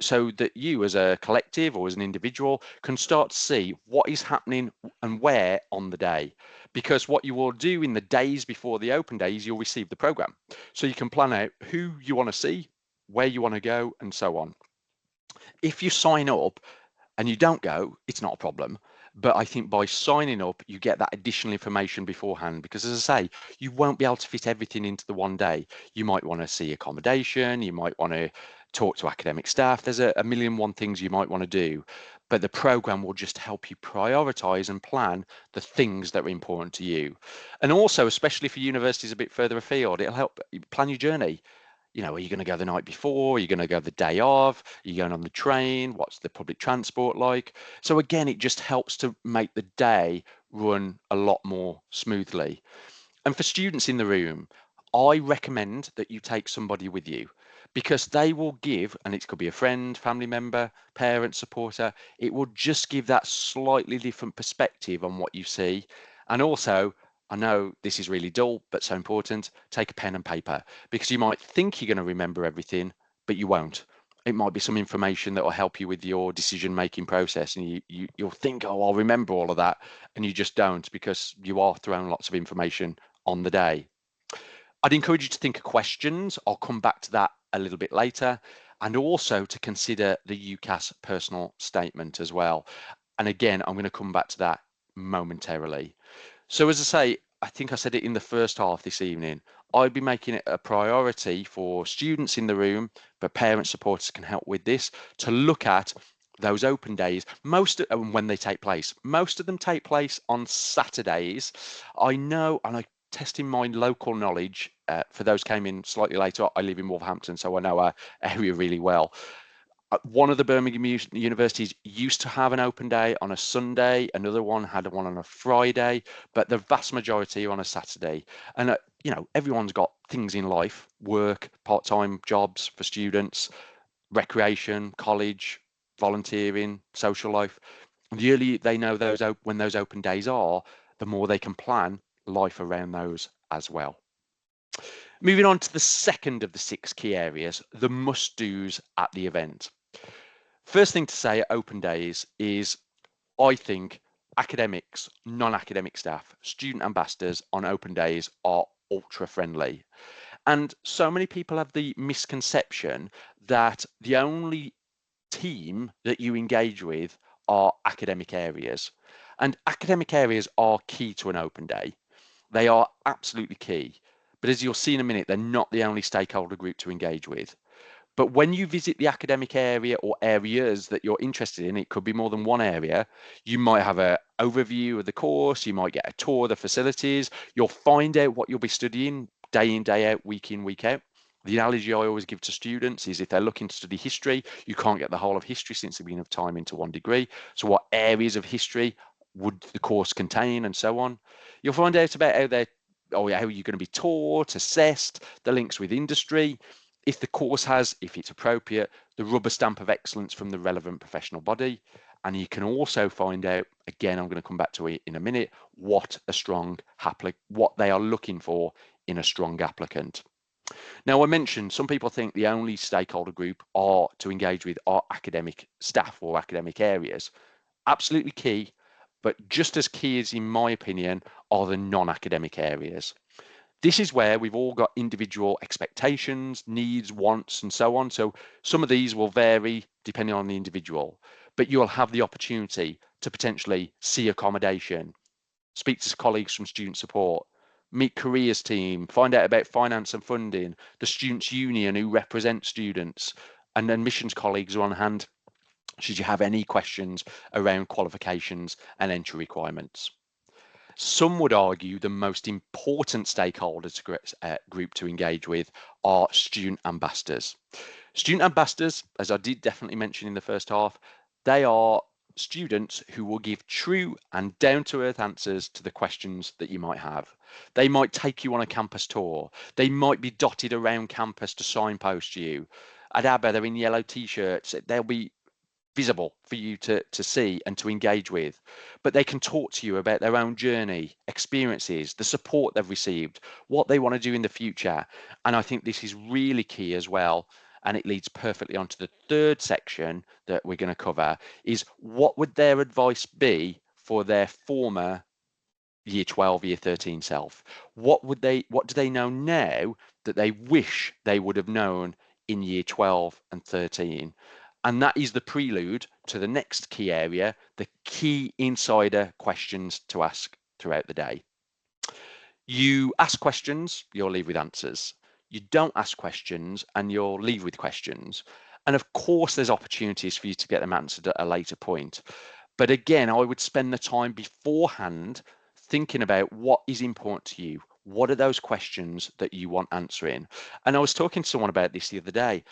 so that you as a collective or as an individual can start to see what is happening and where on the day. Because what you will do in the days before the open day is you'll receive the program. So you can plan out who you want to see, where you want to go, and so on. If you sign up and you don't go, it's not a problem. But I think by signing up, you get that additional information beforehand, because as I say, you won't be able to fit everything into the one day. You might want to see accommodation, you might want to talk to academic staff. There's a million and one things you might want to do, but the program will just help you prioritize and plan the things that are important to you. And also, especially for universities a bit further afield, it'll help you plan your journey. Are you going to go the night before? Are you going to go the day of? Are you going on the train? What's the public transport like? So again, it just helps to make the day run a lot more smoothly. And for students in the room, I recommend that you take somebody with you, because they will give, and it could be a friend, family member, parent, supporter, it will just give that slightly different perspective on what you see. And also, I know this is really dull, but so important, take a pen and paper, because you might think you're going to remember everything, but you won't. It might be some information that will help you with your decision-making process, and you'll think, oh, I'll remember all of that, and you just don't, because you are throwing lots of information on the day. I'd encourage you to think of questions. I'll come back to that a little bit later, and also to consider the UCAS personal statement as well. And again, I'm going to come back to that momentarily. So as I say, I think I said it in the first half this evening, I'd be making it a priority for students in the room, but parent supporters can help with this, to look at those open days, when they take place. Most of them take place on Saturdays. I know, and I testing my local knowledge, for those came in slightly later, I live in Wolverhampton, so I know our area really well. One of the Birmingham universities used to have an open day on a Sunday, another one had one on a Friday, but the vast majority are on a Saturday. And everyone's got things in life, work, part-time jobs for students, recreation, college, volunteering, social life. The earlier they know when those open days are, the more they can plan life around those as well. Moving on to the second of the 6 key areas, the must-dos at the event. First thing to say at open days is, I think academics, non-academic staff, student ambassadors on open days are ultra friendly. And so many people have the misconception that the only team that you engage with are academic areas. And academic areas are key to an open day. They are absolutely key. But as you'll see in a minute, they're not the only stakeholder group to engage with. But when you visit the academic area or areas that you're interested in, it could be more than one area, you might have an overview of the course, you might get a tour of the facilities, you'll find out what you'll be studying day in, day out, week in, week out. The analogy I always give to students is, if they're looking to study history, you can't get the whole of history since the beginning of time into one degree. So what areas of history would the course contain, and so on. You'll find out about how you're going to be taught, assessed, the links with industry. If the course has, if it's appropriate, the rubber stamp of excellence from the relevant professional body. And you can also find out, again, I'm going to come back to it in a minute, what they are looking for in a strong applicant. Now, I mentioned some people think the only stakeholder group to engage with are academic staff or academic areas. Absolutely key, but just as key as, in my opinion, are the non-academic areas. This is where we've all got individual expectations, needs, wants, and so on. So some of these will vary depending on the individual, but you'll have the opportunity to potentially see accommodation, speak to colleagues from student support, meet careers team, find out about finance and funding, the students' union who represent students, and admissions colleagues are on hand should you have any questions around qualifications and entry requirements. Some would argue the most important stakeholders group to engage with are student ambassadors. Student ambassadors, as I did definitely mention in the first half, they are students who will give true and down-to-earth answers to the questions that you might have. They might take you on a campus tour. They might be dotted around campus to signpost you. At ABBA, they're in yellow t-shirts. They'll be visible for you to see and to engage with, but they can talk to you about their own journey, experiences, the support they've received, what they want to do in the future. And I think this is really key as well, and it leads perfectly onto the third section that we're going to cover, is what would their advice be for their former year 12, year 13 self? What do they know now that they wish they would have known in year 12 and 13? And that is the prelude to the next key area, the key insider questions to ask throughout the day. You ask questions, you'll leave with answers. You don't ask questions and you'll leave with questions. And of course, there's opportunities for you to get them answered at a later point. But again, I would spend the time beforehand thinking about what is important to you. What are those questions that you want answering? And I was talking to someone about this the other day.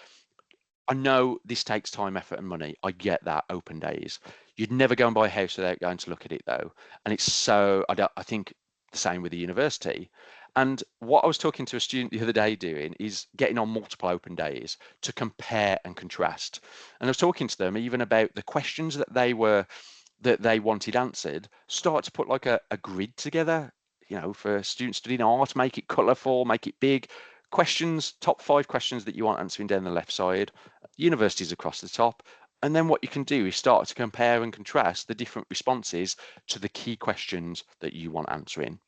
I know this takes time, effort, and money. I get that, open days. You'd never go and buy a house without going to look at it, though. And it's so, I think the same with the university. And what I was talking to a student the other day doing is getting on multiple open days to compare and contrast. And I was talking to them even about the questions that they wanted answered, start to put like a grid together, for students studying art, make it colourful, make it big. Questions, top 5 questions that you want answering down the left side, universities across the top. And then what you can do is start to compare and contrast the different responses to the key questions that you want answering.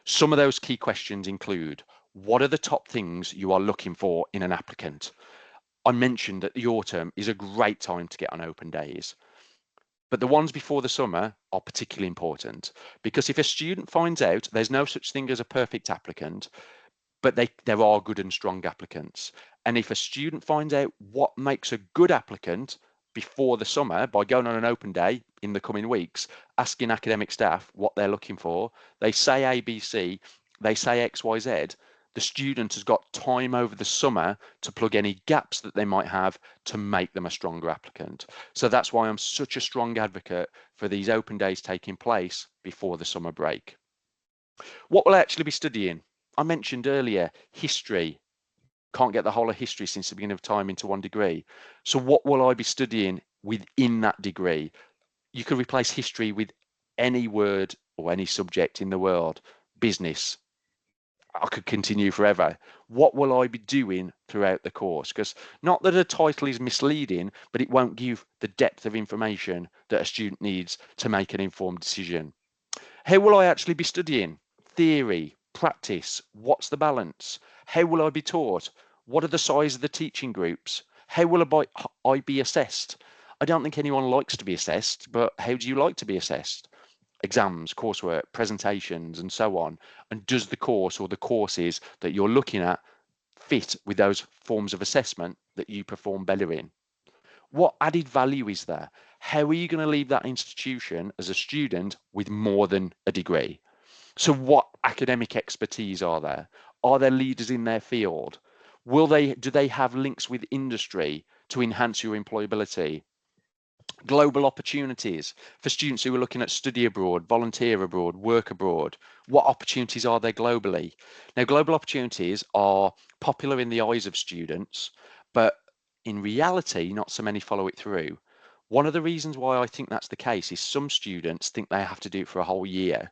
Some of those key questions include, what are the top things you are looking for in an applicant? I mentioned that the autumn is a great time to get on open days. But the ones before the summer are particularly important, because if a student finds out there's no such thing as a perfect applicant, but there are good and strong applicants. And if a student finds out what makes a good applicant before the summer by going on an open day in the coming weeks, asking academic staff what they're looking for, they say ABC, they say XYZ, the student has got time over the summer to plug any gaps that they might have to make them a stronger applicant. So that's why I'm such a strong advocate for these open days taking place before the summer break. What will I actually be studying? I mentioned earlier, history. Can't get the whole of history since the beginning of time into one degree. So what will I be studying within that degree? You could replace history with any word or any subject in the world. Business. I could continue forever. What will I be doing throughout the course? Because not that a title is misleading, but it won't give the depth of information that a student needs to make an informed decision. How will I actually be studying? Theory, practice, what's the balance? How will I be taught? What are the size of the teaching groups? How will I be assessed? I don't think anyone likes to be assessed, but how do you like to be assessed? Exams, coursework, presentations, and so on. And does the course or the courses that you're looking at fit with those forms of assessment that you perform better in? What added value is there? How are you going to leave that institution as a student with more than a degree? So what academic expertise are there? Are there leaders in their field? Do they have links with industry to enhance your employability? Global opportunities for students who are looking at study abroad, volunteer abroad, work abroad. What opportunities are there globally? Now, global opportunities are popular in the eyes of students, but in reality, not so many follow it through. One of the reasons why I think that's the case is some students think they have to do it for a whole year.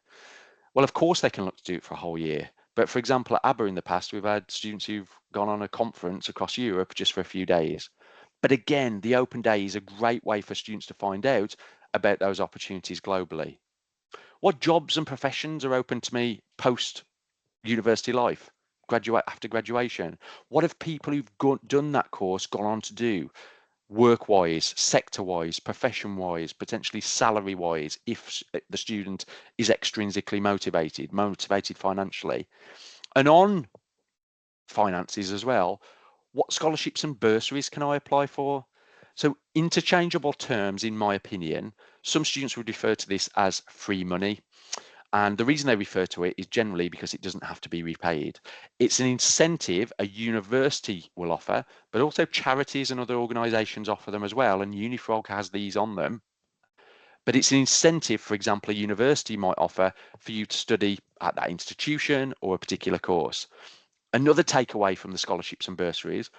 Well, of course they can look to do it for a whole year. But for example, at Aber in the past, we've had students who've gone on a conference across Europe just for a few days. But again, the open day is a great way for students to find out about those opportunities globally. What jobs and professions are open to me post university life, after graduation? What have people who've done that course gone on to do? Work-wise, sector-wise, profession-wise, potentially salary-wise, if the student is extrinsically motivated financially. And on finances as well, what scholarships and bursaries can I apply for? So interchangeable terms, in my opinion, some students would refer to this as free money. And the reason they refer to it is generally because it doesn't have to be repaid. It's an incentive a university will offer, but also charities and other organisations offer them as well. And Unifrog has these on them. But it's an incentive, for example, a university might offer for you to study at that institution or a particular course. Another takeaway from the scholarships and bursaries,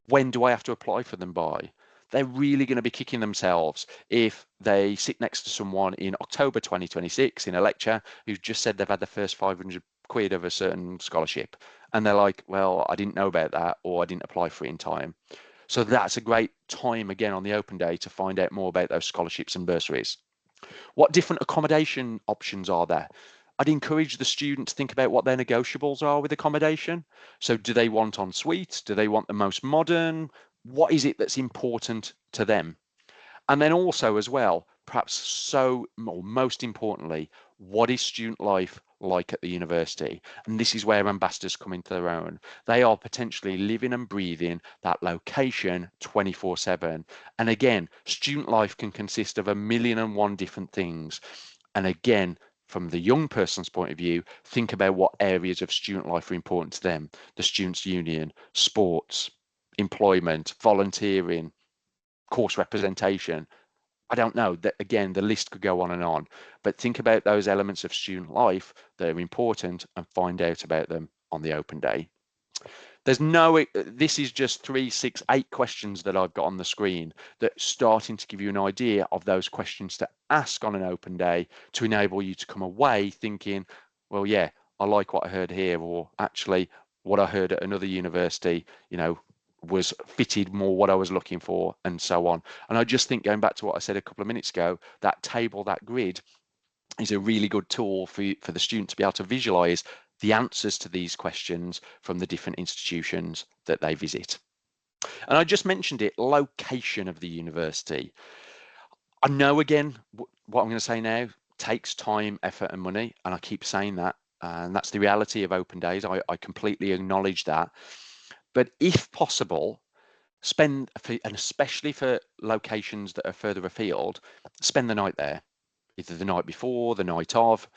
when do I have to apply for them by? They're really going to be kicking themselves if they sit next to someone in October 2026 in a lecture who's just said they've had the first 500 quid of a certain scholarship. And they're like, well, I didn't know about that, or I didn't apply for it in time. So that's a great time again on the open day to find out more about those scholarships and bursaries. What different accommodation options are there? I'd encourage the student to think about what their negotiables are with accommodation. So do they want en suite? Do they want the most modern? What is it that's important to them? And then also as well, perhaps most importantly, what is student life like at the university? And this is where ambassadors come into their own. They are potentially living and breathing that location 24/7. And again, student life can consist of 1,000,001 different things. And again, from the young person's point of view, think about what areas of student life are important to them. The students' union, sports, employment, volunteering, course representation. I don't know, that again, the list could go on and on, but think about those elements of student life that are important and find out about them on the open day. This is just 3, 6, 8 questions that I've got on the screen that's starting to give you an idea of those questions to ask on an open day to enable you to come away thinking, well, yeah, I like what I heard here, or actually what I heard at another university, was fitted more what I was looking for, and so on. And I just think, going back to what I said a couple of minutes ago, that table, that grid is a really good tool for the student to be able to visualize the answers to these questions from the different institutions that they visit. And I just mentioned it, location of the university. I know, again, what I'm going to say now takes time, effort, and money, and I keep saying that. and that's the reality of open days. I completely acknowledge that. But if possible, and especially for locations that are further afield, spend the night there, either the night before, the night of,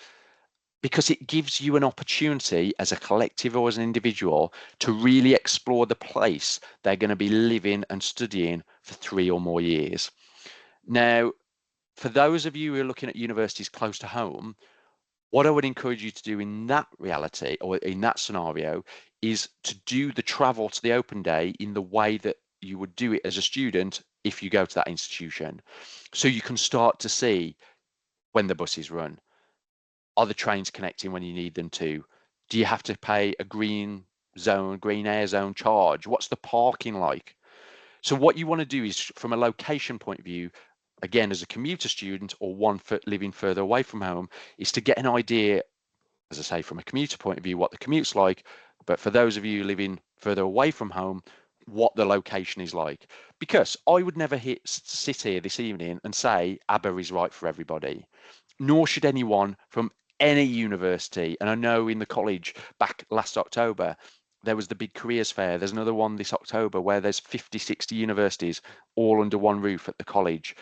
because it gives you an opportunity as a collective or as an individual to really explore the place they're going to be living and studying for 3 or more years. Now, for those of you who are looking at universities close to home, what I would encourage you to do in that reality or in that scenario is to do the travel to the open day in the way that you would do it as a student if you go to that institution. So you can start to see when the buses run. Are the trains connecting when you need them to? Do you have to pay a green air zone charge? What's the parking like? So what you want to do is, from a location point of view, again, as a commuter student or one living further away from home, is to get an idea, as I say, from a commuter point of view, what the commute's like. But for those of you living further away from home, what the location is like. Because I would never sit here this evening and say Aber is right for everybody, nor should anyone from any university. And I know in the college back last October, there was the big careers fair. There's another one this October where there's 50, 60 universities all under one roof at the college.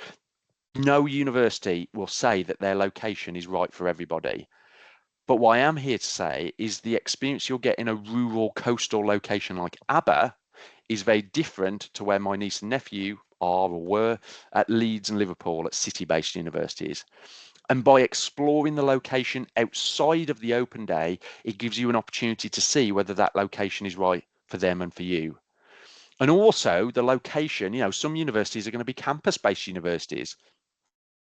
No university will say that their location is right for everybody. But what I am here to say is the experience you'll get in a rural coastal location like Aber is very different to where my niece and nephew are or were at Leeds and Liverpool at city-based universities. And by exploring the location outside of the open day, it gives you an opportunity to see whether that location is right for them and for you. And also the location, some universities are going to be campus-based universities,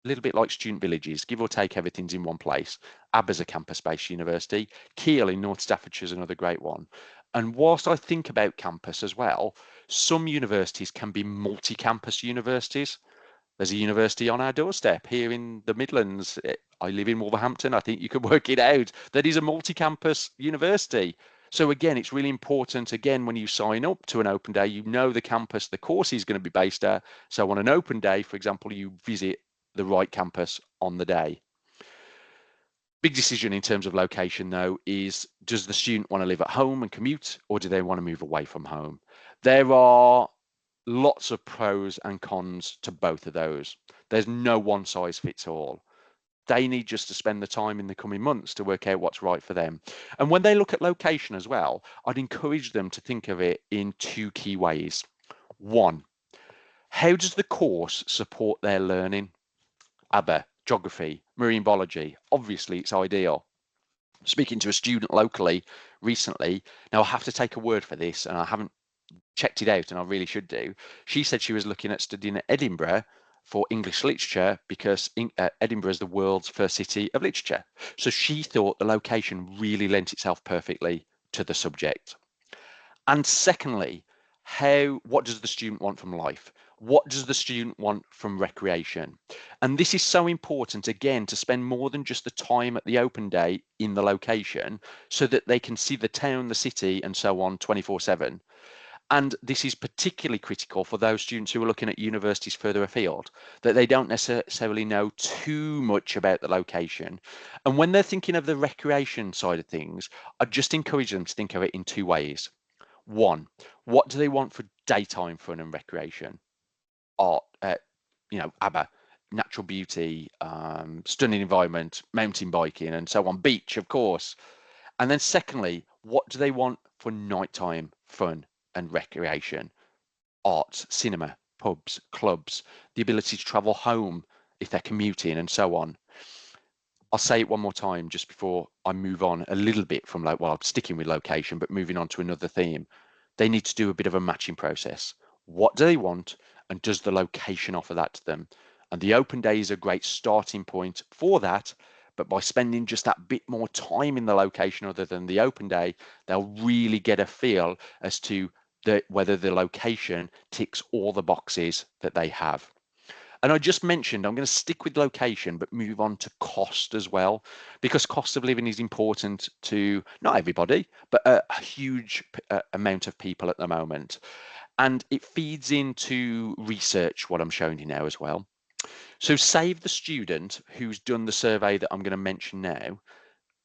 a little bit like student villages, give or take, everything's in one place. Aber's a campus-based university. Keele in North Staffordshire is another great one. And whilst I think about campus as well, some universities can be multi-campus universities. There's a university on our doorstep here in the Midlands. I live in Wolverhampton. I think you could work it out. That is a multi-campus university. So again, it's really important, again, when you sign up to an open day, you know the campus the course is going to be based at. So on an open day, for example, you visit the right campus on the day. Big decision in terms of location, though, is does the student want to live at home and commute, or do they want to move away from home? There are lots of pros and cons to both of those. There's no one size fits all. They need just to spend the time in the coming months to work out what's right for them. And when they look at location as well, I'd encourage them to think of it in 2 key ways. One, how does the course support their learning? Aber, geography, marine biology, obviously it's ideal. Speaking to a student locally recently, now I have to take a word for this and I haven't checked it out and I really should do. She said she was looking at studying at Edinburgh for English literature because Edinburgh is the world's first city of literature. So she thought the location really lent itself perfectly to the subject. And secondly, what does the student want from life? What does the student want from recreation? And this is so important, again, to spend more than just the time at the open day in the location so that they can see the town, the city, and so on 24/7. And this is particularly critical for those students who are looking at universities further afield, that they don't necessarily know too much about the location. And when they're thinking of the recreation side of things, I just encourage them to think of it in 2 ways. One, what do they want for daytime fun and recreation? Art, Aber, natural beauty, stunning environment, mountain biking, and so on, beach, of course. And then secondly, what do they want for nighttime fun and recreation? Arts, cinema, pubs, clubs, the ability to travel home if they're commuting, and so on. I'll say it one more time just before I move on a little bit from, I'm sticking with location, but moving on to another theme. They need to do a bit of a matching process. What do they want, and does the location offer that to them? And the open day is a great starting point for that, but by spending just that bit more time in the location other than the open day, they'll really get a feel as to whether the location ticks all the boxes that they have. And I just mentioned, I'm going to stick with location, but move on to cost as well, because cost of living is important to not everybody, but a huge amount of people at the moment. And it feeds into research, what I'm showing you now as well. So save the student who's done the survey that I'm going to mention now,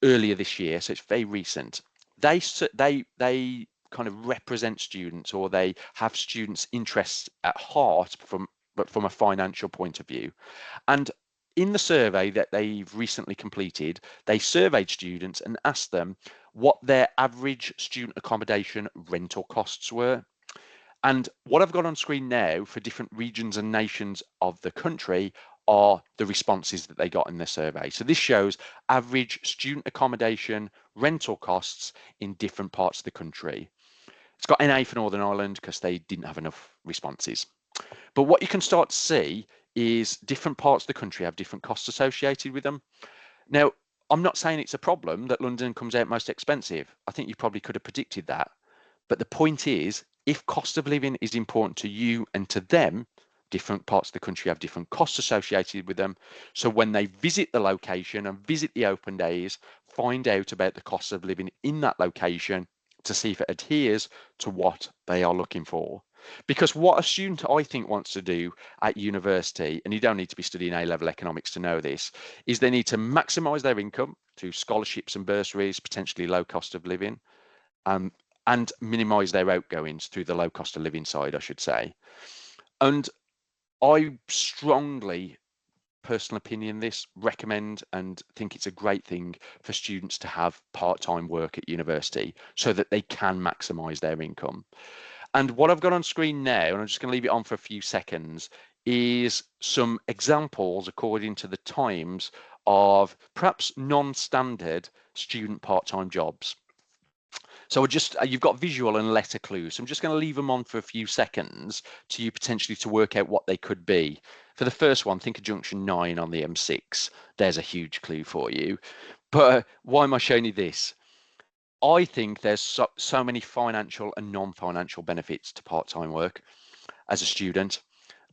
earlier this year, so it's very recent. They kind of represent students, or they have students' interests at heart but from a financial point of view. And in the survey that they've recently completed, they surveyed students and asked them what their average student accommodation rental costs were. And what I've got on screen now for different regions and nations of the country are the responses that they got in the survey. So this shows average student accommodation rental costs in different parts of the country. It's got NA for Northern Ireland because they didn't have enough responses. But what you can start to see is different parts of the country have different costs associated with them. Now, I'm not saying it's a problem that London comes out most expensive. I think you probably could have predicted that. But the point is, if cost of living is important to you and to them, different parts of the country have different costs associated with them. So when they visit the location and visit the open days, find out about the cost of living in that location to see if it adheres to what they are looking for. Because what a student, I think, wants to do at university, and you don't need to be studying A-level economics to know this, is they need to maximise their income through scholarships and bursaries, potentially low cost of living, and minimise their outgoings through the low cost of living side, I should say. And I strongly, personal opinion, this recommend and think it's a great thing for students to have part-time work at university so that they can maximise their income. And what I've got on screen now, and I'm just going to leave it on for a few seconds, is some examples according to the Times of perhaps non-standard student part-time jobs. So you've got visual and letter clues. So I'm just going to leave them on for a few seconds to you potentially to work out what they could be. For the first one, think of junction 9 on the M6. There's a huge clue for you. But why am I showing you this? I think there's so many financial and non-financial benefits to part-time work as a student.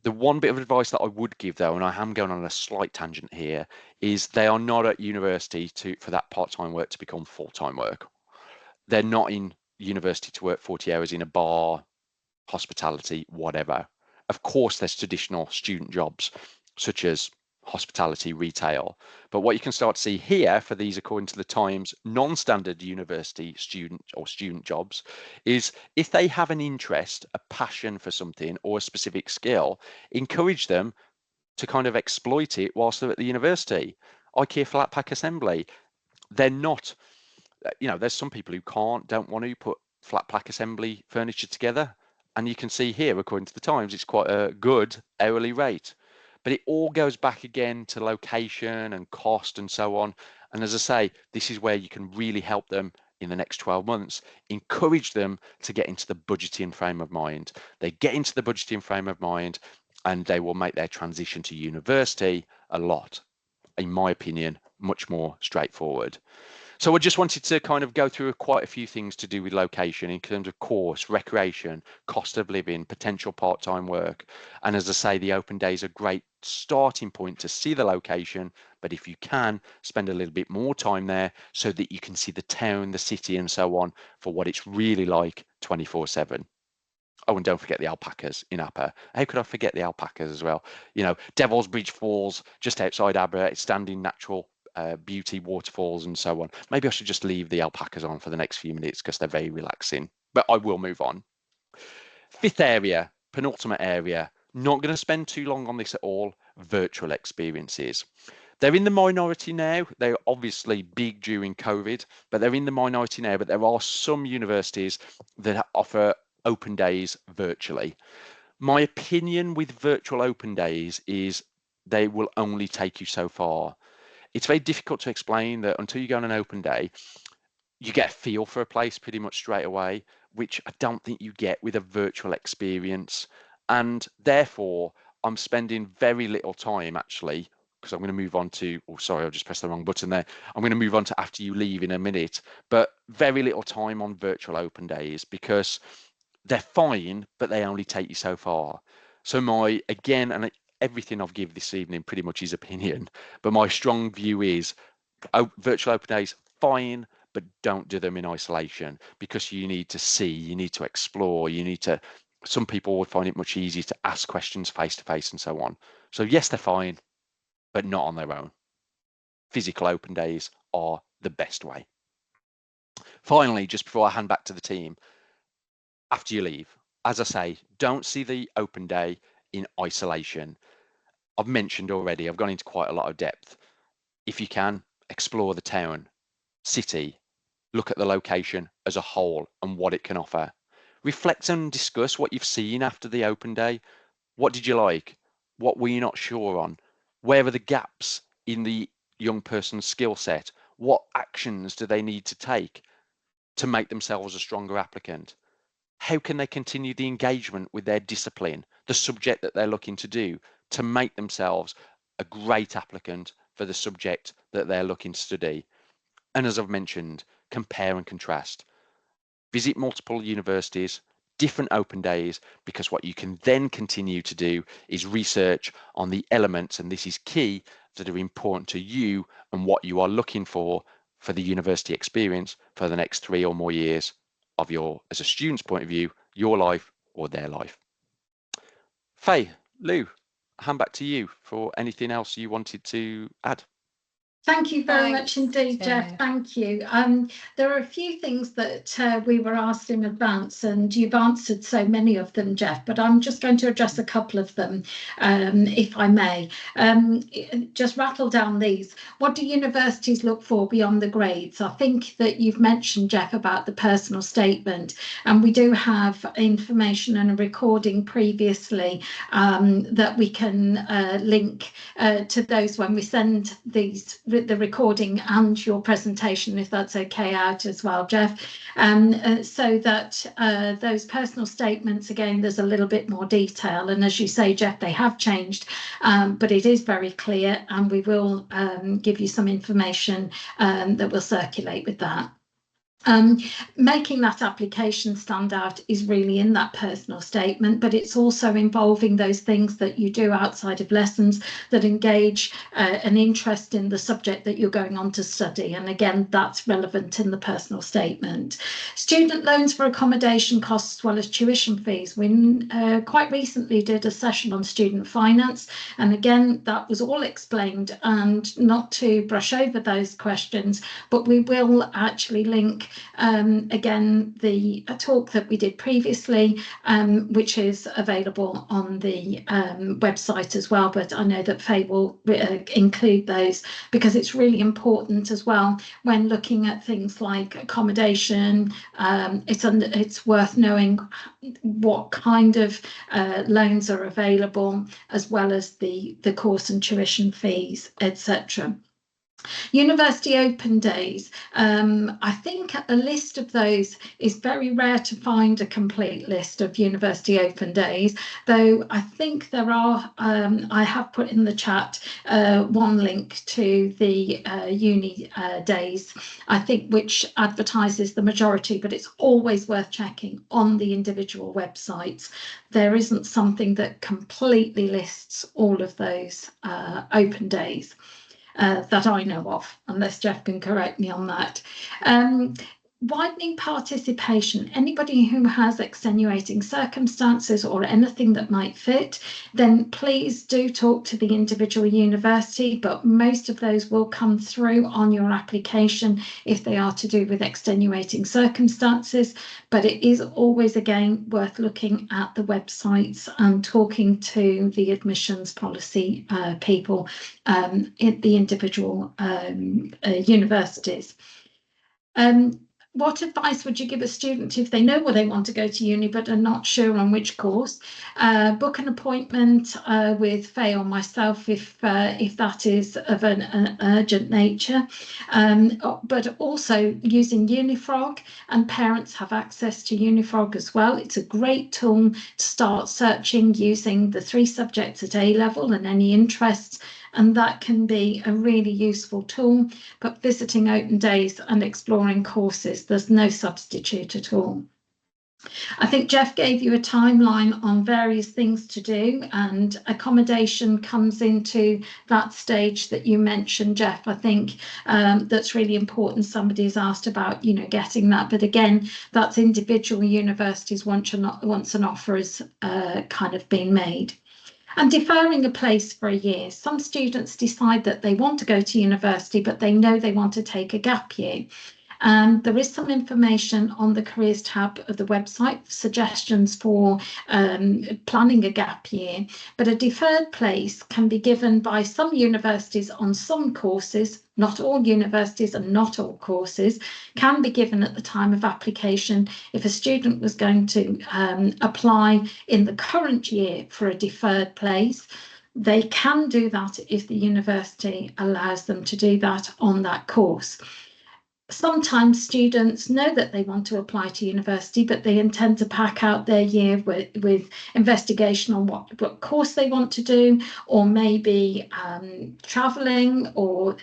The one bit of advice that I would give, though, and I am going on a slight tangent here, is they are not at university for that part-time work to become full-time work. They're not in university to work 40 hours in a bar, hospitality, whatever. Of course, there's traditional student jobs such as hospitality, retail. But what you can start to see here for these, according to the Times, non-standard university student jobs is if they have an interest, a passion for something or a specific skill, encourage them to kind of exploit it whilst they're at the university. IKEA flat pack assembly, they're not, there's some people who don't want to put flat pack assembly furniture together. And you can see here, according to the Times, it's quite a good hourly rate. But it all goes back again to location and cost and so on. And as I say, this is where you can really help them in the next 12 months, encourage them to get into the budgeting frame of mind. They get into the budgeting frame of mind and they will make their transition to university a lot, in my opinion, much more straightforward. So I just wanted to kind of go through quite a few things to do with location in terms of course, recreation, cost of living, potential part-time work. And as I say, the open days are a great starting point to see the location. But if you can, spend a little bit more time there so that you can see the town, the city and so on for what it's really like 24/7. Oh, and don't forget the alpacas in Upper. How could I forget the alpacas as well? Devil's Bridge Falls, just outside Aber, it's standing natural beauty, waterfalls and so on. Maybe I should just leave the alpacas on for the next few minutes because they're very relaxing, but I will move on. Fifth area, penultimate area, not going to spend too long on this at all, virtual experiences. They're in the minority now. They're obviously big during COVID, but they're in the minority now. But there are some universities that offer open days virtually. My opinion with virtual open days is they will only take you so far. It's very difficult to explain that until you go on an open day, you get a feel for a place pretty much straight away, which I don't think you get with a virtual experience. And therefore, I'm spending very little time actually, because I'm going to move on to, oh, sorry, I just pressed the wrong button there. I'm going to move on to after you leave in a minute, but very little time on virtual open days because they're fine, but they only take you so far. So and everything I've given this evening pretty much is opinion, but my strong view is virtual open days, fine, but don't do them in isolation because you need to see, you need to explore, some people would find it much easier to ask questions face to face and so on. So yes, they're fine, but not on their own. Physical open days are the best way. Finally, just before I hand back to the team, after you leave, as I say, don't see the open day in isolation. I've mentioned already, I've gone into quite a lot of depth. If you can, explore the town, city, look at the location as a whole and what it can offer. Reflect and discuss what you've seen after the open day. What did you like? What were you not sure on? Where are the gaps in the young person's skill set? What actions do they need to take to make themselves a stronger applicant? How can they continue the engagement with their discipline, the subject that they're looking to do, to make themselves a great applicant for the subject that they're looking to study? And as I've mentioned, compare and contrast. Visit multiple universities, different open days, because what you can then continue to do is research on the elements, and this is key, that are important to you and what you are looking for the university experience for the next 3 or more years of your, as a student's point of view, your life or their life. Faye, Lou, hand back to you for anything else you wanted to add. Thank you very much Thanks, indeed, Jeff. Jeff. Thank you. There are a few things that we were asked in advance, and you've answered so many of them, Jeff, but I'm just going to address a couple of them, if I may. Just rattle down these. What do universities look for beyond the grades? I think that you've mentioned, Jeff, about the personal statement, and we do have information and a recording previously that we can link to those when we send these, the recording and your presentation, if that's okay, out as well, Jeff, so that those personal statements, again, there's a little bit more detail, and as you say, Jeff, they have changed, but it is very clear, and we will give you some information that will circulate with that. Making that application stand out is really in that personal statement, but it's also involving those things that you do outside of lessons that engage an interest in the subject that you're going on to study. And again, that's relevant in the personal statement. Student loans for accommodation costs as well as tuition fees. We quite recently did a session on student finance, and again, that was all explained, and not to brush over those questions, but we will actually link again the talk that we did previously, which is available on the website as well, but I know that Faye will include those, because it's really important as well when looking at things like accommodation. It's worth knowing what kind of loans are available, as well as the course and tuition fees, etc. University open days. I think a list of those is very rare to find, a complete list of university open days, though I think there are, I have put in the chat one link to the uni days, I think, which advertises the majority, but it's always worth checking on the individual websites. There isn't something that completely lists all of those open days. That I know of, unless Jeff can correct me on that. Widening participation. Anybody who has extenuating circumstances or anything that might fit, then please do talk to the individual university, but most of those will come through on your application if they are to do with extenuating circumstances. But it is always, again, worth looking at the websites and talking to the admissions policy people in the individual universities. What advice would you give a student if they know where they want to go to uni but are not sure on which course? Book an appointment with Faye or myself if that is of an urgent nature, but also using Unifrog, and parents have access to Unifrog as well. It's a great tool to start searching using the 3 subjects at A level and any interests, and that can be a really useful tool. But visiting open days and exploring courses, there's no substitute at all. I think Jeff gave you a timeline on various things to do, and accommodation comes into that stage that you mentioned, Jeff. I think that's really important. Somebody's asked about, you know, getting that, but again, that's individual universities once an offer is kind of been made. And deferring a place for a year. Some students decide that they want to go to university, but they know they want to take a gap year. And there is some information on the careers tab of the website, suggestions for planning a gap year, but a deferred place can be given by some universities on some courses. Not all universities and not all courses can be given at the time of application. If a student was going to apply in the current year for a deferred place, they can do that if the university allows them to do that on that course. Sometimes students know that they want to apply to university, but they intend to pack out their year with investigation on what course they want to do, or maybe travelling, or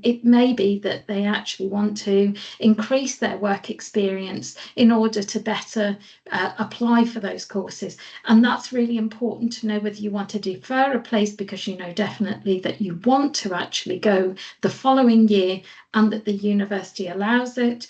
it may be that they actually want to increase their work experience in order to better apply for those courses. And that's really important to know whether you want to defer a place because you know definitely that you want to actually go the following year and that the university allows it,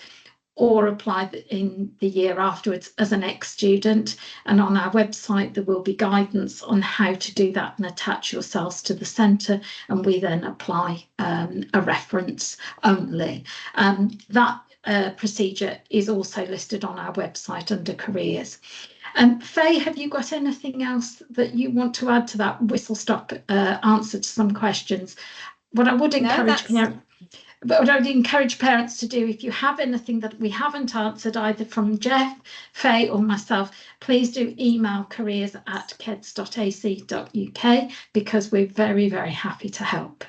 or apply in the year afterwards as an ex-student. And on our website, there will be guidance on how to do that and attach yourselves to the centre, and we then apply a reference only. That procedure is also listed on our website under careers. Faye, have you got anything else that you want to add to that whistle-stop answer to some questions? What I would encourage But I would encourage parents to do, if you have anything that we haven't answered, either from Jeff, Faye or myself, please do email careers@keds.ac.uk, because we're very, very happy to help.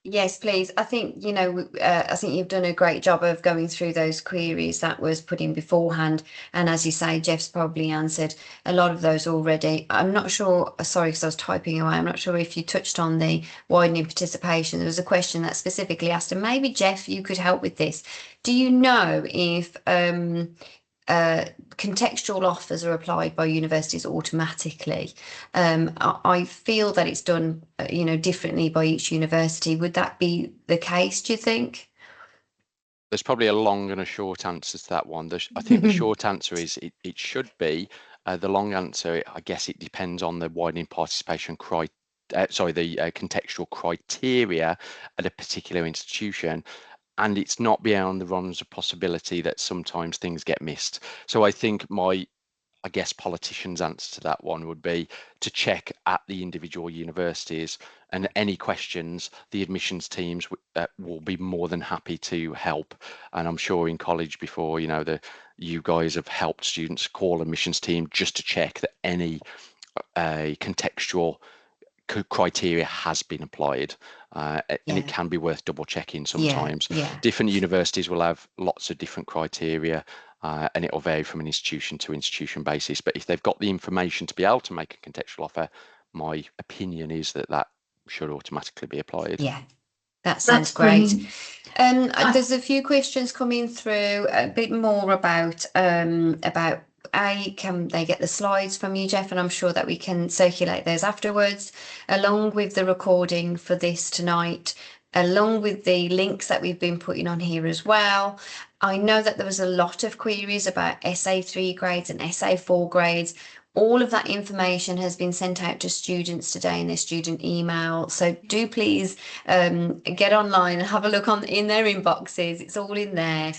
Yes, please. I think, I think you've done a great job of going through those queries that was put in beforehand. And as you say, Jeff's probably answered a lot of those already. I'm not sure, sorry, because I was typing away. I'm not sure if you touched on the widening participation. There was a question that specifically asked, and maybe Jeff, you could help with this. Do you know if contextual offers are applied by universities automatically? I feel that it's done, differently by each university. Would that be the case, do you think? There's probably a long and a short answer to that one. I think the short answer is it should be. The long answer, I guess it depends on the widening participation the contextual criteria at a particular institution. And it's not beyond the realms of possibility that sometimes things get missed. So I think I guess politicians' answer to that one would be to check at the individual universities, and any questions, the admissions teams will be more than happy to help. And I'm sure in college before, you guys have helped students call admissions team just to check that any contextual criteria has been applied, and it can be worth double checking sometimes. Different universities will have lots of different criteria, and it will vary from an institution to institution basis, but if they've got the information to be able to make a contextual offer, my opinion is that should automatically be applied. That sounds great. There's a few questions coming through, a bit more about can they get the slides from you, Jeff? And I'm sure that we can circulate those afterwards, along with the recording for this tonight, along with the links that we've been putting on here as well. I know that there was a lot of queries about SA3 grades and SA4 grades. All of that information has been sent out to students today in their student email. So do please get online and have a look in their inboxes. It's all in there.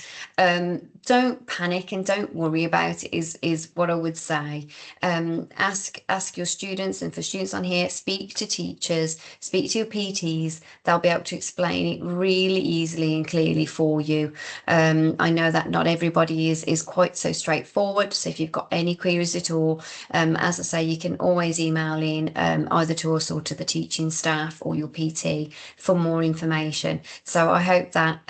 Don't panic and don't worry about it is what I would say. Ask your students, and for students on here, speak to teachers, speak to your PTs. They'll be able to explain it really easily and clearly for you. I know that not everybody is quite so straightforward. So if you've got any queries at all, as I say, you can always email in either to us or to the teaching staff or your PT for more information. So I hope that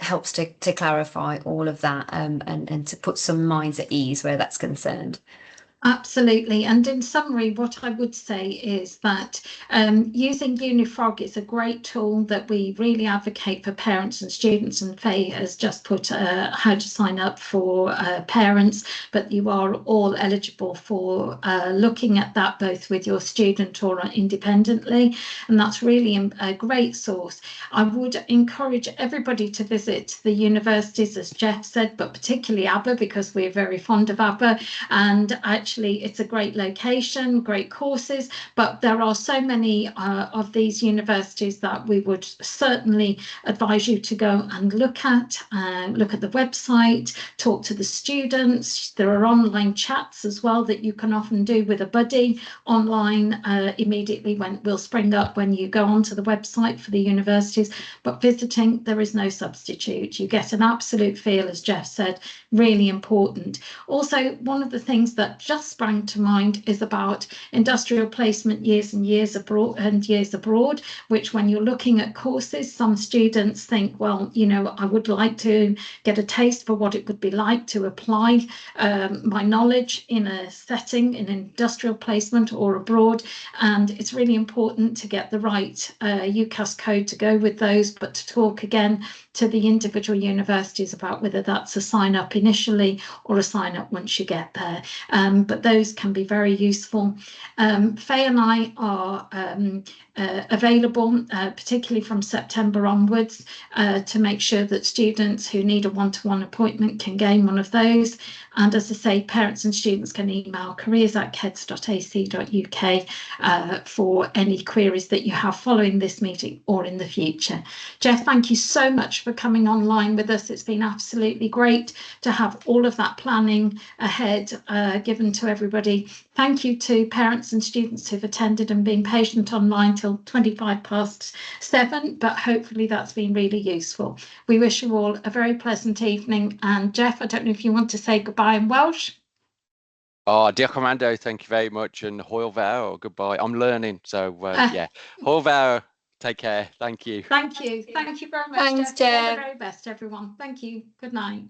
helps to clarify all of that and to put some minds at ease where that's concerned. Absolutely. And in summary, what I would say is that using Unifrog is a great tool that we really advocate for parents and students, and Faye has just put how to sign up for parents, but you are all eligible for looking at that both with your student or independently, and that's really a great source. I would encourage everybody to visit the universities, as Jeff said, but particularly Aber, because we're very fond of Aber, and actually actually it's a great location, great courses, but there are so many of these universities that we would certainly advise you to go and look at the website, talk to the students. There are online chats as well that you can often do with a buddy online immediately when will spring up when you go onto the website for the universities. But visiting, there is no substitute. You get an absolute feel, as Jeff said, really important. Also, one of the things that just sprang to mind is about industrial placement years and years abroad, which when you're looking at courses, some students think, well, you know, I would like to get a taste for what it would be like to apply my knowledge in a setting, in industrial placement or abroad. And it's really important to get the right UCAS code to go with those, but to talk again to the individual universities about whether that's a sign up initially or a sign up once you get there. But those can be very useful. Faye and I are available, particularly from September onwards, to make sure that students who need a one-to-one appointment can gain one of those. And as I say, parents and students can email careers@keds.ac.uk for any queries that you have following this meeting or in the future. Jeff, thank you so much for coming online with us. It's been absolutely great to have all of that planning ahead given to everybody. Thank you to parents and students who've attended and been patient online till 7:25, but hopefully that's been really useful. We wish you all a very pleasant evening. And Jeff, I don't know if you want to say goodbye in Welsh. Oh, diolch Armando, thank you very much, and hwyl fawr, or goodbye. I'm learning, so yeah, hwyl fawr. Take care. Thank you. Thank you. Thank you very much. Thanks, Jeff. All Jeff. the very best, everyone. Thank you. Good night.